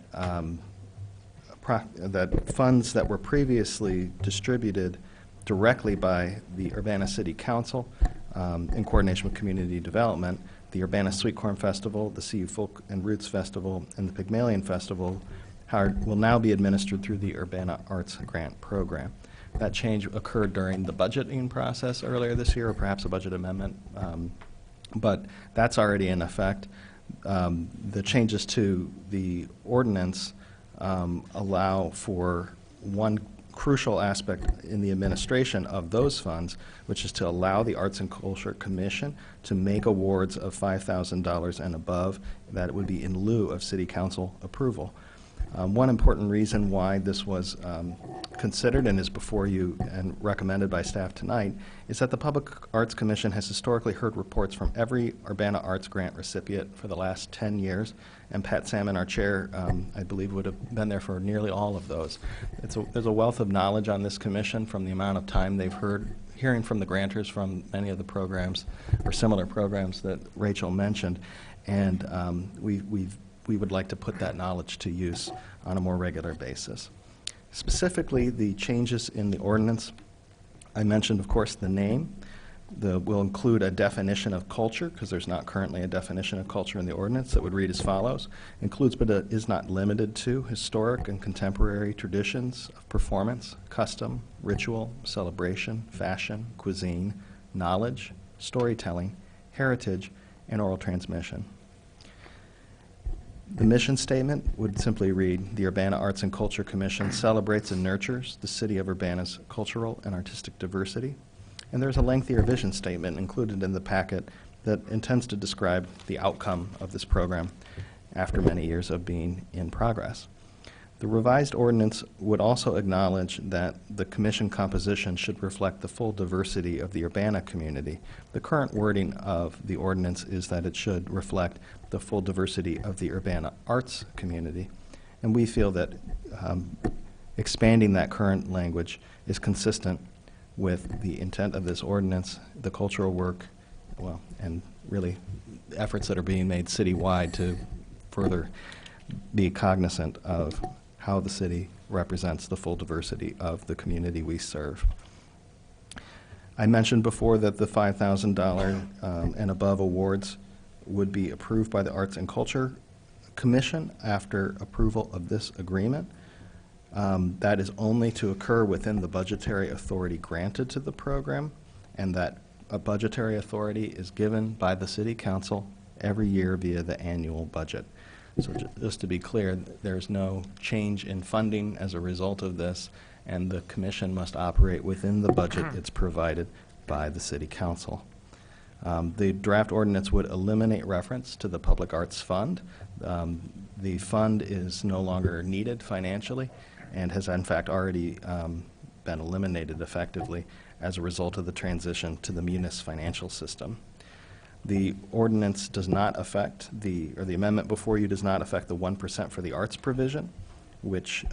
that funds that were previously distributed directly by the Urbana City Council in coordination with community development, the Urbana Sweet Corn Festival, the CU Folk and Roots Festival, and the Pygmalion Festival will now be administered through the Urbana Arts Grant Program. That change occurred during the budgeting process earlier this year, or perhaps a budget amendment, but that's already in effect. The changes to the ordinance allow for one crucial aspect in the administration of those funds, which is to allow the Arts and Culture Commission to make awards of $5,000 and above. That it would be in lieu of City Council approval. One important reason why this was considered and is before you and recommended by staff tonight is that the Public Arts Commission has historically heard reports from every Urbana Arts Grant recipient for the last 10 years, and Pat Salmon, our chair, I believe would have been there for nearly all of those. There's a wealth of knowledge on this commission from the amount of time they've hearing from the grantors from many of the programs or similar programs that Rachel mentioned, and we would like to put that knowledge to use on a more regular basis. Specifically, the changes in the ordinance, I mentioned, of course, the name. Will include a definition of culture, because there's not currently a definition of culture in the ordinance that would read as follows. Includes but is not limited to historic and contemporary traditions of performance, custom, ritual, celebration, fashion, cuisine, knowledge, storytelling, heritage, and oral transmission. The mission statement would simply read, the Urbana Arts and Culture Commission celebrates and nurtures the city of Urbana's cultural and artistic diversity. And there's a lengthier vision statement included in the packet that intends to describe the outcome of this program after many years of being in progress. The revised ordinance would also acknowledge that the commission composition should reflect the full diversity of the Urbana community. The current wording of the ordinance is that it should reflect the full diversity of the Urbana arts community. And we feel that expanding that current language is consistent with the intent of this ordinance, the cultural work, well, and really efforts that are being made citywide to further be cognizant of how the city represents the full diversity of the community we serve. I mentioned before that the $5,000 and above awards would be approved by the Arts and Culture Commission after approval of this agreement. That is only to occur within the budgetary authority granted to the program, and that a budgetary authority is given by the City Council every year via the annual budget. So just to be clear, there's no change in funding as a result of this, and the Commission must operate within the budget it's provided by the City Council. The draft ordinance would eliminate reference to the Public Arts Fund. The fund is no longer needed financially and has in fact already been eliminated effectively as a result of the transition to the Munis financial system. The ordinance does not affect the amendment before you does not affect the 1% for the arts provision, which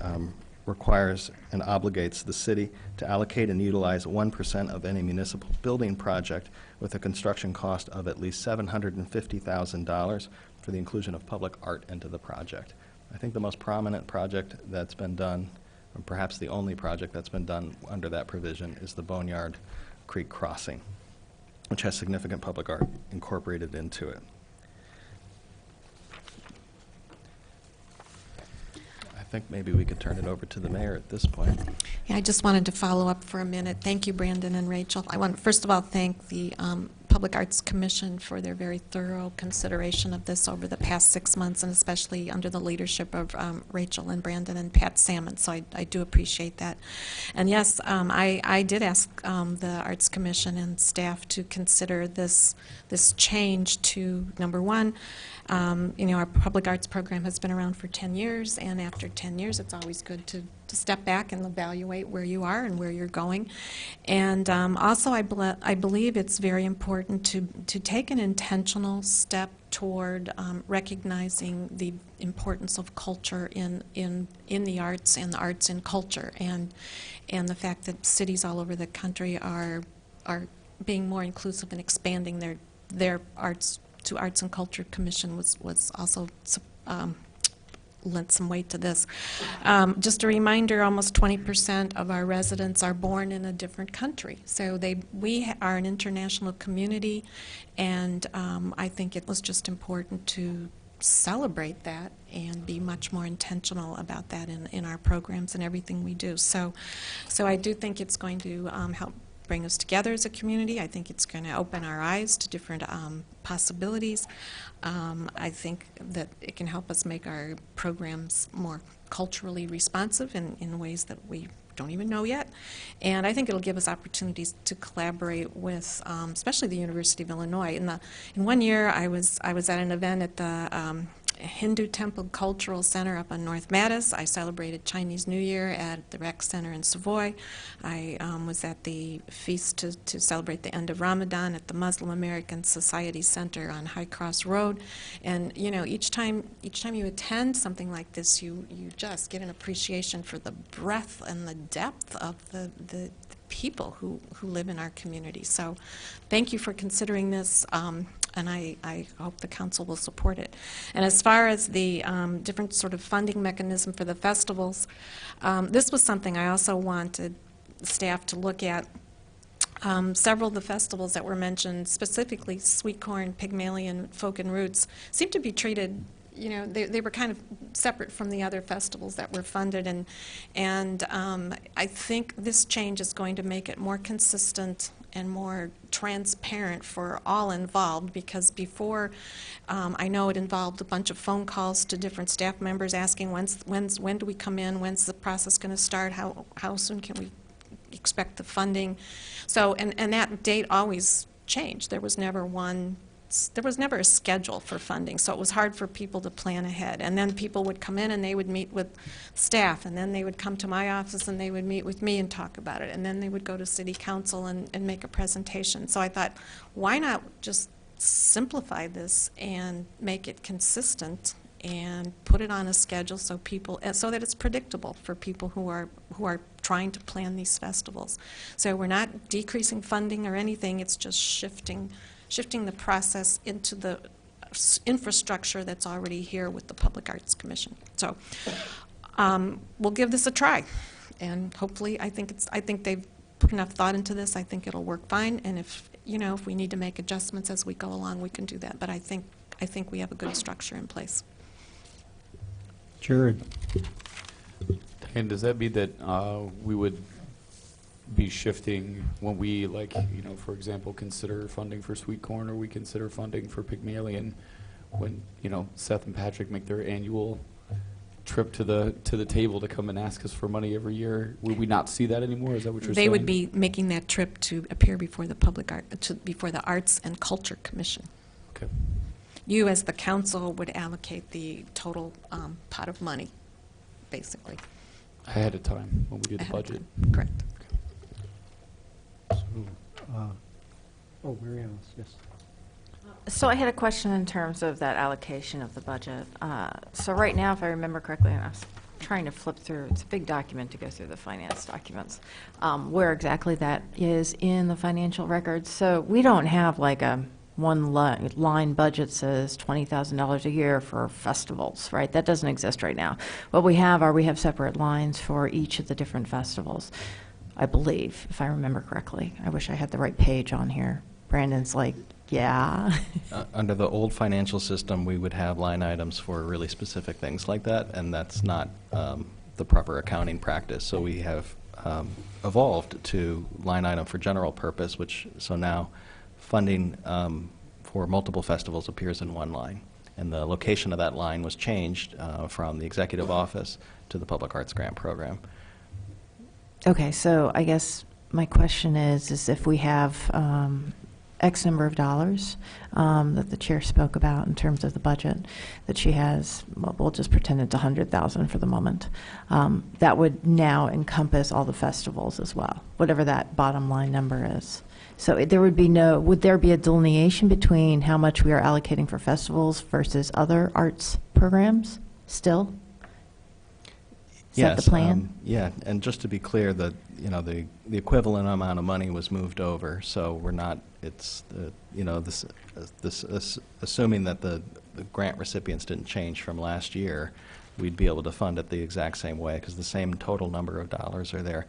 requires and obligates the city to allocate and utilize 1% of any municipal building project with a construction cost of at least $750,000 for the inclusion of public art into the project. I think the most prominent project that's been done, or perhaps the only project that's been done under that provision, is the Boneyard Creek Crossing, which has significant public art incorporated into it. I think maybe we could turn it over to the mayor at this point. Yeah, I just wanted to follow up for a minute. Thank you, Brandon and Rachel. I want, first of all, thank the Public Arts Commission for their very thorough consideration of this over the past 6 months, and especially under the leadership of Rachel and Brandon and Pat Salmon, so I do appreciate that. And yes, I did ask the Arts Commission and staff to consider this change to, number one, you know, our public arts program has been around for 10 years, and after 10 years, it's always good to step back and evaluate where you are and where you're going. And also, I believe it's very important to take an intentional step toward recognizing the importance of culture in the arts and the arts in culture, and the fact that cities all over the country are being more inclusive and expanding their arts to Arts and Culture Commission was also lent some weight to this. Just a reminder, almost 20% of our residents are born in a different country. So we are an international community, and I think it was just important to celebrate that and be much more intentional about that in our programs and everything we do. So I do think it's going to help bring us together as a community. I think it's going to open our eyes to different possibilities. I think that it can help us make our programs more culturally responsive in ways that we don't even know yet. And I think it'll give us opportunities to collaborate with, especially the University of Illinois. In 1 year, I was at an event at the Hindu Temple Cultural Center up on North Mattis. I celebrated Chinese New Year at the Rec Center in Savoy. I was at the feast to celebrate the end of Ramadan at the Muslim American Society Center on High Cross Road. And you know, each time you attend something like this, you just get an appreciation for the breadth and the depth of the people who live in our community. So thank you for considering this. And I hope the council will support it. And as far as the different sort of funding mechanism for the festivals, this was something I also wanted staff to look at. Several of the festivals that were mentioned, specifically Sweet Corn, Pygmalion, Folk and Roots, seem to be treated, you know, they were kind of separate from the other festivals that were funded, and I think this change is going to make it more consistent and more transparent for all involved, because before, I know it involved a bunch of phone calls to different staff members asking when do we come in, when's the process going to start, how soon can we expect the funding. So, and that date always changed. There was never a schedule for funding, so it was hard for people to plan ahead. And then people would come in and they would meet with staff, and then they would come to my office and they would meet with me and talk about it, and then they would go to City Council and make a presentation. So I thought, why not just simplify this and make it consistent and put it on a schedule so people, so that it's predictable for people who are trying to plan these festivals. So we're not decreasing funding or anything, it's just shifting the process into the infrastructure that's already here with the Public Arts Commission. So we'll give this a try, and hopefully I think they've put enough thought into this. I think it'll work fine, and if we need to make adjustments as we go along, we can do that. But I think we have a good structure in place. Jared? And does that mean that we would be shifting when we, for example, consider funding for Sweet Corn, or we consider funding for Pygmalion, when, Seth and Patrick make their annual trip to the table to come and ask us for money every year? Would we not see that anymore? Is that what you're saying? They would be making that trip to appear before the before the Arts and Culture Commission. Okay. You, as the council, would allocate the total pot of money, basically. Ahead of time when we do the Ahead of budget. time. Correct. Mary Alice, yes. So I had a question in terms of that allocation of the budget. So right now, if I remember correctly, and I was trying to flip through, it's a big document to go through the finance documents, where exactly that is in the financial records. So we don't have like a one line budget says $20,000 a year for festivals, right? That doesn't exist right now. What we have separate lines for each of the different festivals, I believe, if I remember correctly. I wish I had the right page on here. Brandon's like, yeah. Under the old financial system, we would have line items for really specific things like that, and that's not the proper accounting practice. So we have evolved to line item for general purpose, so now funding for multiple festivals appears in one line. And the location of that line was changed from the executive office to the Public Arts Grant Program. Okay, so I guess my question is if we have X number of dollars that the chair spoke about in terms of the budget that she has, well, we'll just pretend it's $100,000 for the moment, that would now encompass all the festivals as well, whatever that bottom line number is. So would there be a delineation between how much we are allocating for festivals versus other arts programs still? Is that the plan? Yeah, and just to be clear, the equivalent amount of money was moved over, so we're not. It's assuming that the grant recipients didn't change from last year, we'd be able to fund it the exact same way because the same total number of dollars are there,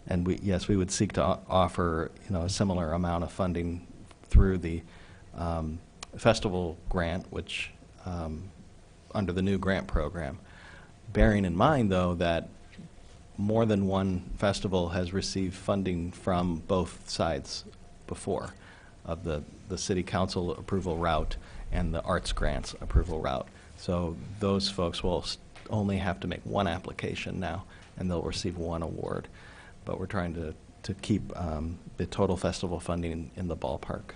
and we would seek to offer a similar amount of funding through the festival grant, which under the new grant program. Bearing in mind, though, that more than one festival has received funding from both sides before, of the city council approval route and the arts grants approval route. So those folks will only have to make one application now, and they'll receive one award. But we're trying to keep the total festival funding in the ballpark.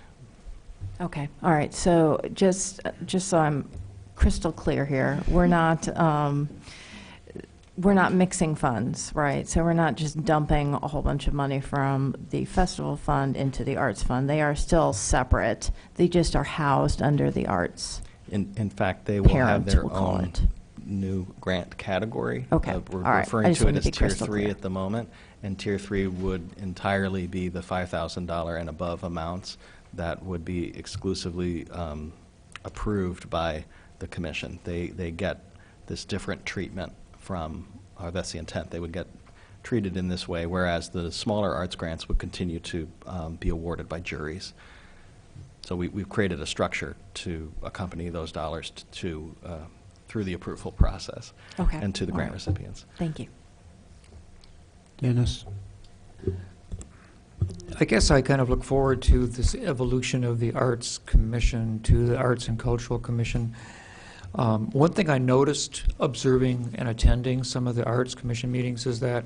Okay, all right. So just so I'm crystal clear here, we're not mixing funds, right? So we're not just dumping a whole bunch of money from the festival fund into the arts fund. They are still separate. They just are housed under the arts. In fact, they will have Parent, their we'll call own it. new grant category. Okay, We're all right. I referring just to it wanted to as be Tier crystal 3 clear. at the moment, and Tier 3 would entirely be the $5,000 and above amounts that would be exclusively approved by the commission. They get this different treatment from, or that's the intent, they would get treated in this way, whereas the smaller arts grants would continue to be awarded by juries. So we've created a structure to accompany those dollars through the approval process Okay. and to the All grant right. recipients. Thank you. Dennis? I guess I kind of look forward to this evolution of the Arts Commission to the Arts and Cultural Commission. One thing I noticed observing and attending some of the Arts Commission meetings is that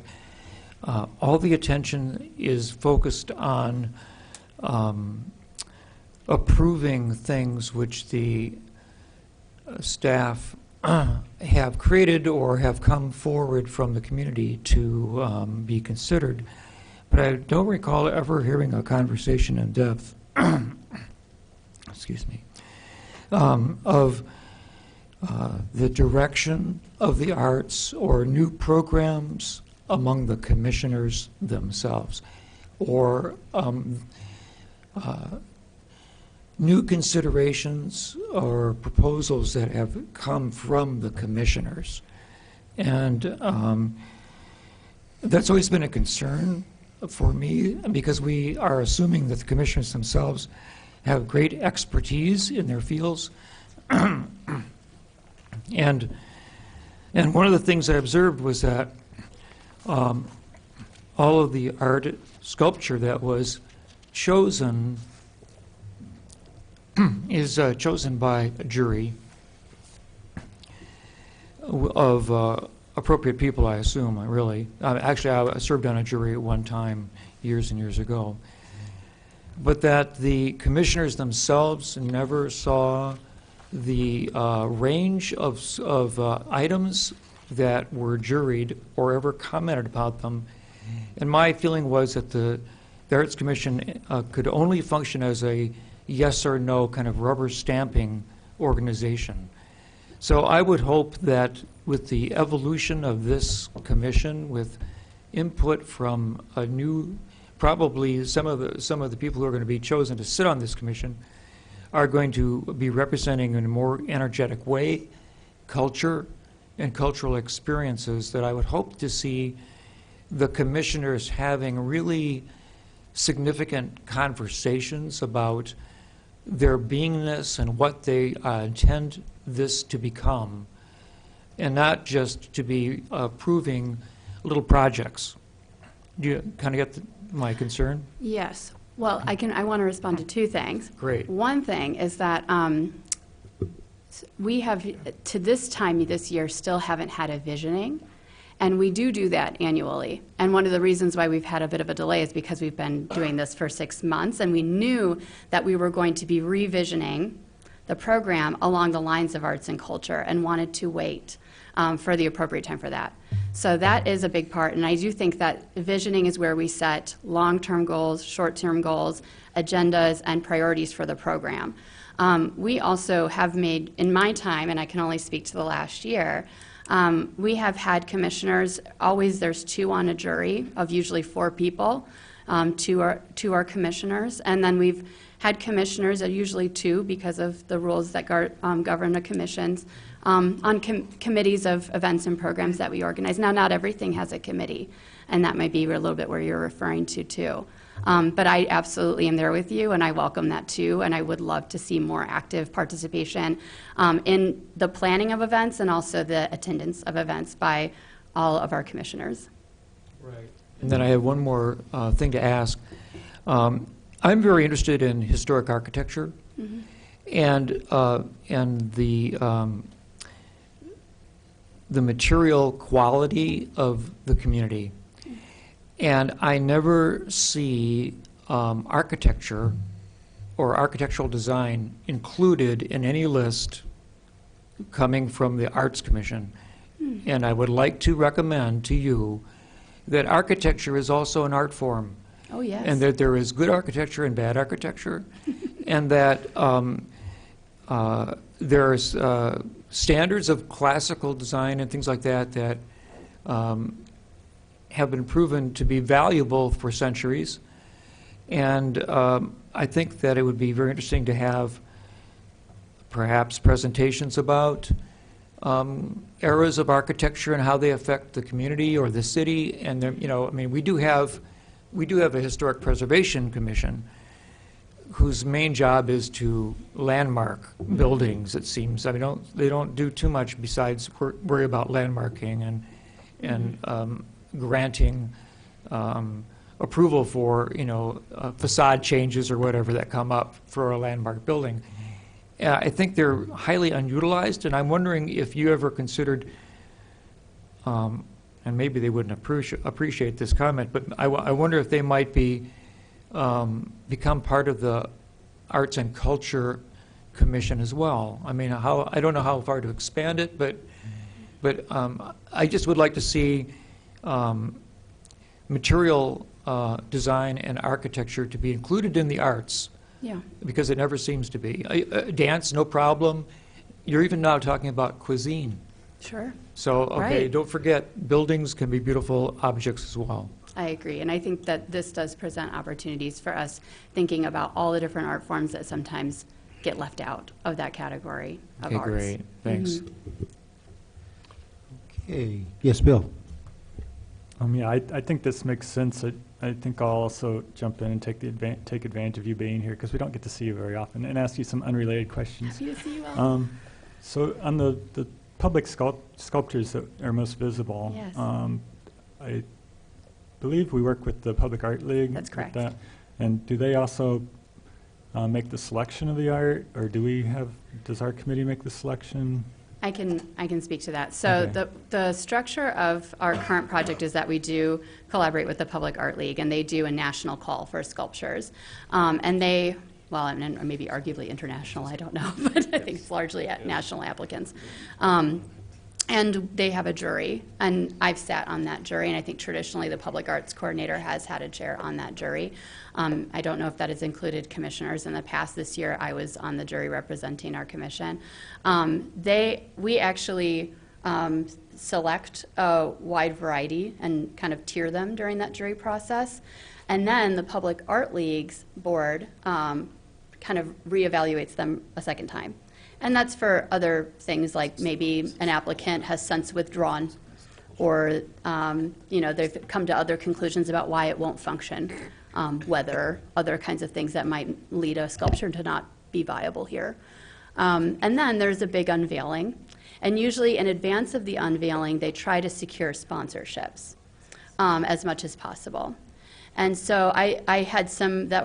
all the attention is focused on approving things which the staff have created or have come forward from the community to be considered. But I don't recall ever hearing a conversation in depth, excuse me, of the direction of the arts or new programs among the commissioners themselves, or new considerations or proposals that have come from the commissioners. And that's always been a concern for me, because we are assuming that the commissioners themselves have great expertise in their fields. And one of the things I observed was that all of the art sculpture that was chosen is chosen by a jury of appropriate people, I assume, really. Actually, I served on a jury at one time, years and years ago. But that the commissioners themselves never saw the range of items that were juried or ever commented about them. And my feeling was that the Arts Commission could only function as a yes or no kind of rubber stamping organization. So I would hope that with the evolution of this commission, with input from a new, probably some of the people who are going to be chosen to sit on this commission are going to be representing in a more energetic way culture and cultural experiences, that I would hope to see the commissioners having really significant conversations about their beingness and what they intend this to become, and not just to be approving little projects. Do you kind of get my concern? Yes. Well, I want to respond to two things. Great. One thing is that we have, to this time this year, still haven't had a visioning, and we do that annually. And one of the reasons why we've had a bit of a delay is because we've been doing this for 6 months, and we knew that we were going to be revisioning the program along the lines of arts and culture, and wanted to wait for the appropriate time for that. So that is a big part, and I do think that visioning is where we set long-term goals, short-term goals, agendas, and priorities for the program. We also have made, in my time, and I can only speak to the last year, we have had commissioners, always there's 2 on a jury of usually 4 people, 2 are commissioners, and then we've had commissioners, usually 2 because of the rules that govern the commissions, on committees of events and programs that we organize. Now, not everything has a committee, and that might be a little bit where you're referring to, too. But I absolutely am there with you, and I welcome that, too, and I would love to see more active participation in the planning of events and also the attendance of events by all of our commissioners. Right. And then I have one more thing to ask. I'm very interested in historic architecture, mm-hmm. and the material quality of the community. And I never see architecture or architectural design included in any list coming from the Arts Commission. And I would like to recommend to you that architecture is also an art form. Oh, yes. And that there is good architecture and bad architecture, and that there's standards of classical design and things like that that have been proven to be valuable for centuries. And I think that it would be very interesting to have perhaps presentations about eras of architecture and how they affect the community or the city. And we do have a historic preservation commission whose main job is to landmark buildings, it seems. I mean, they don't do too much besides worry about landmarking and granting approval for, facade changes or whatever that come up for a landmark building. I think they're highly unutilized, and I'm wondering if you ever considered, and maybe they wouldn't appreciate this comment, but I wonder if they might become part of the Arts and Culture Commission as well. I mean, I don't know how far to expand it, but I just would like to see material design and architecture to be included in the arts. Yeah. Because it never seems to be. Dance, no problem. you're even now talking about cuisine. Sure. So, okay, Right. don't forget, buildings can be beautiful objects as well. I agree, and I think that this does present opportunities for us thinking about all the different art forms that sometimes get left out of that category of Okay, arts. great, thanks. Mhm. Okay, yes, Bill? Yeah, I think this makes sense. I think I'll also jump in and take advantage of you being here, because we don't get to see you very often, and ask you some unrelated questions. Happy to see you all. So on the public sculptures that are most visible, Yes. I believe we work with the Public Art League. That's with correct. that. And do they also make the selection of the art, or does our committee make the selection? I can speak to that. So Okay. the structure of our current project is that we do collaborate with the Public Art League, and they do a national call for sculptures. And they, well, and maybe arguably international, I don't know, but I think it's largely national applicants. And they have a jury, and I've sat on that jury, and I think traditionally the Public Arts Coordinator has had a chair on that jury. I don't know if that has included commissioners in the past. This year, I was on the jury representing our commission. We actually select a wide variety and kind of tier them during that jury process. And then the Public Art League's board kind of reevaluates them a second time. And that's for other things, like maybe an applicant has since withdrawn, or they've come to other conclusions about why it won't function, weather, other kinds of things that might lead a sculpture to not be viable here. And then there's a big unveiling, and usually in advance of the unveiling, they try to secure sponsorships as much as possible. And so I had some that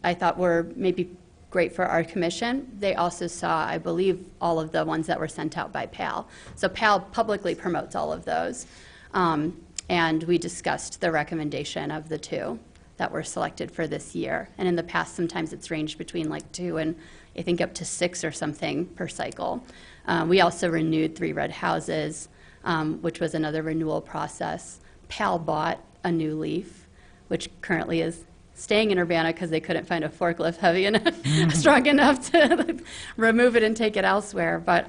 I thought were maybe great for our commission. They also saw, I believe, all of the ones that were sent out by PAL. So PAL publicly promotes all of those. And we discussed the recommendation of the two that were selected for this year. And in the past, sometimes it's ranged between like 2 and I think up to 6 or something per cycle. We also renewed 3 Red Houses, which was another renewal process. PAL bought a new leaf, which currently is staying in Urbana because they couldn't find a forklift heavy enough, strong enough to remove it and take it elsewhere. But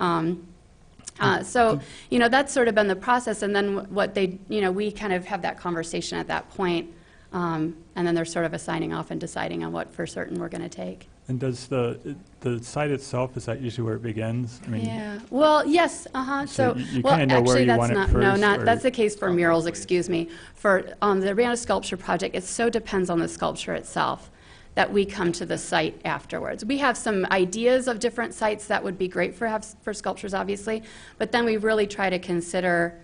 so, that's sort of been the process. And then what we kind of have that conversation at that point, and then they're sort of assigning off and deciding on what for certain we're going to take. And does the site itself, is that usually where it begins? I mean, Yeah. Well, yes. So you well, kinda know where actually, you that's want it not. first, or- That's the case for murals. Excuse me. For the Urbana Sculpture Project, it so depends on the sculpture itself that we come to the site afterwards. We have some ideas of different sites that would be great for sculptures, obviously, but then we really try to consider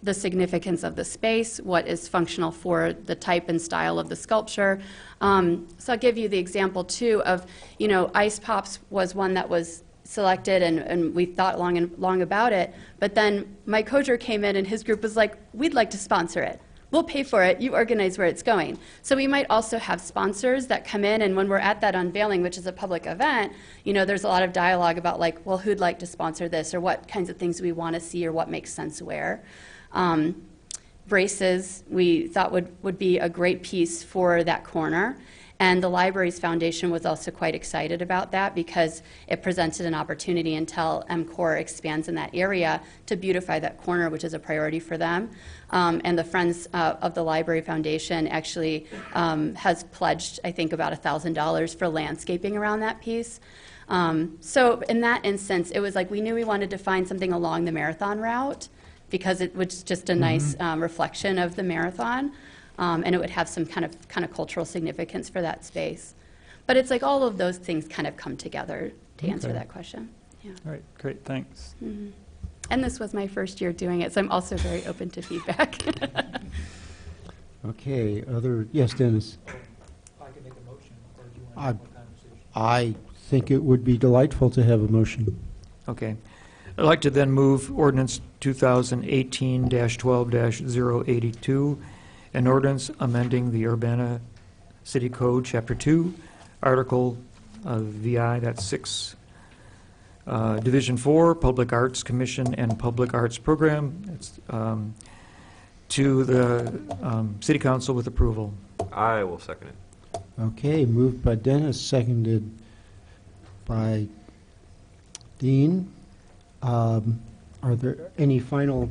the significance of the space, what is functional for the type and style of the sculpture. So I'll give you the example, too, of, Ice Pops was one that was selected, and we thought long about it, but then Mike Hozier came in, and his group was like, we'd like to sponsor it. We'll pay for it. You organize where it's going. So we might also have sponsors that come in, and when we're at that unveiling, which is a public event, there's a lot of dialogue about, like, well, who'd like to sponsor this, or what kinds of things we want to see, or what makes sense where. Braces, we thought would be a great piece for that corner. And the Libraries Foundation was also quite excited about that because it presented an opportunity until MCOR expands in that area to beautify that corner, which is a priority for them. And the Friends of the Library Foundation actually has pledged, I think, about $1,000 for landscaping around that piece. So in that instance, it was like we knew we wanted to find something along the marathon route, because it was just a nice reflection of the marathon, and it would have some kind of cultural significance for that space. But it's like all of those things kind of come together to answer that question. Yeah. All right, great, thanks. Mm-hmm. And this was my first year doing it, so I'm also very open to feedback. Okay, yes, Dennis? I can make a motion, or do you want to have a conversation? I think it would be delightful to have a motion. Okay. I'd like to then move ordinance 2018-12-082, an ordinance amending the Urbana City Code, Chapter 2, Article VI, that's 6, Division 4, Public Arts Commission and Public Arts Program, it's, to the City Council with approval. I will second it. Okay, moved by Dennis, seconded by Dean. Are there any final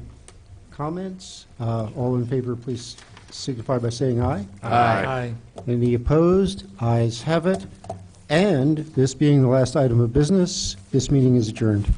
comments? All in favor, please signify by saying aye. Aye. Any opposed? Ayes have it. And this being the last item of business, this meeting is adjourned.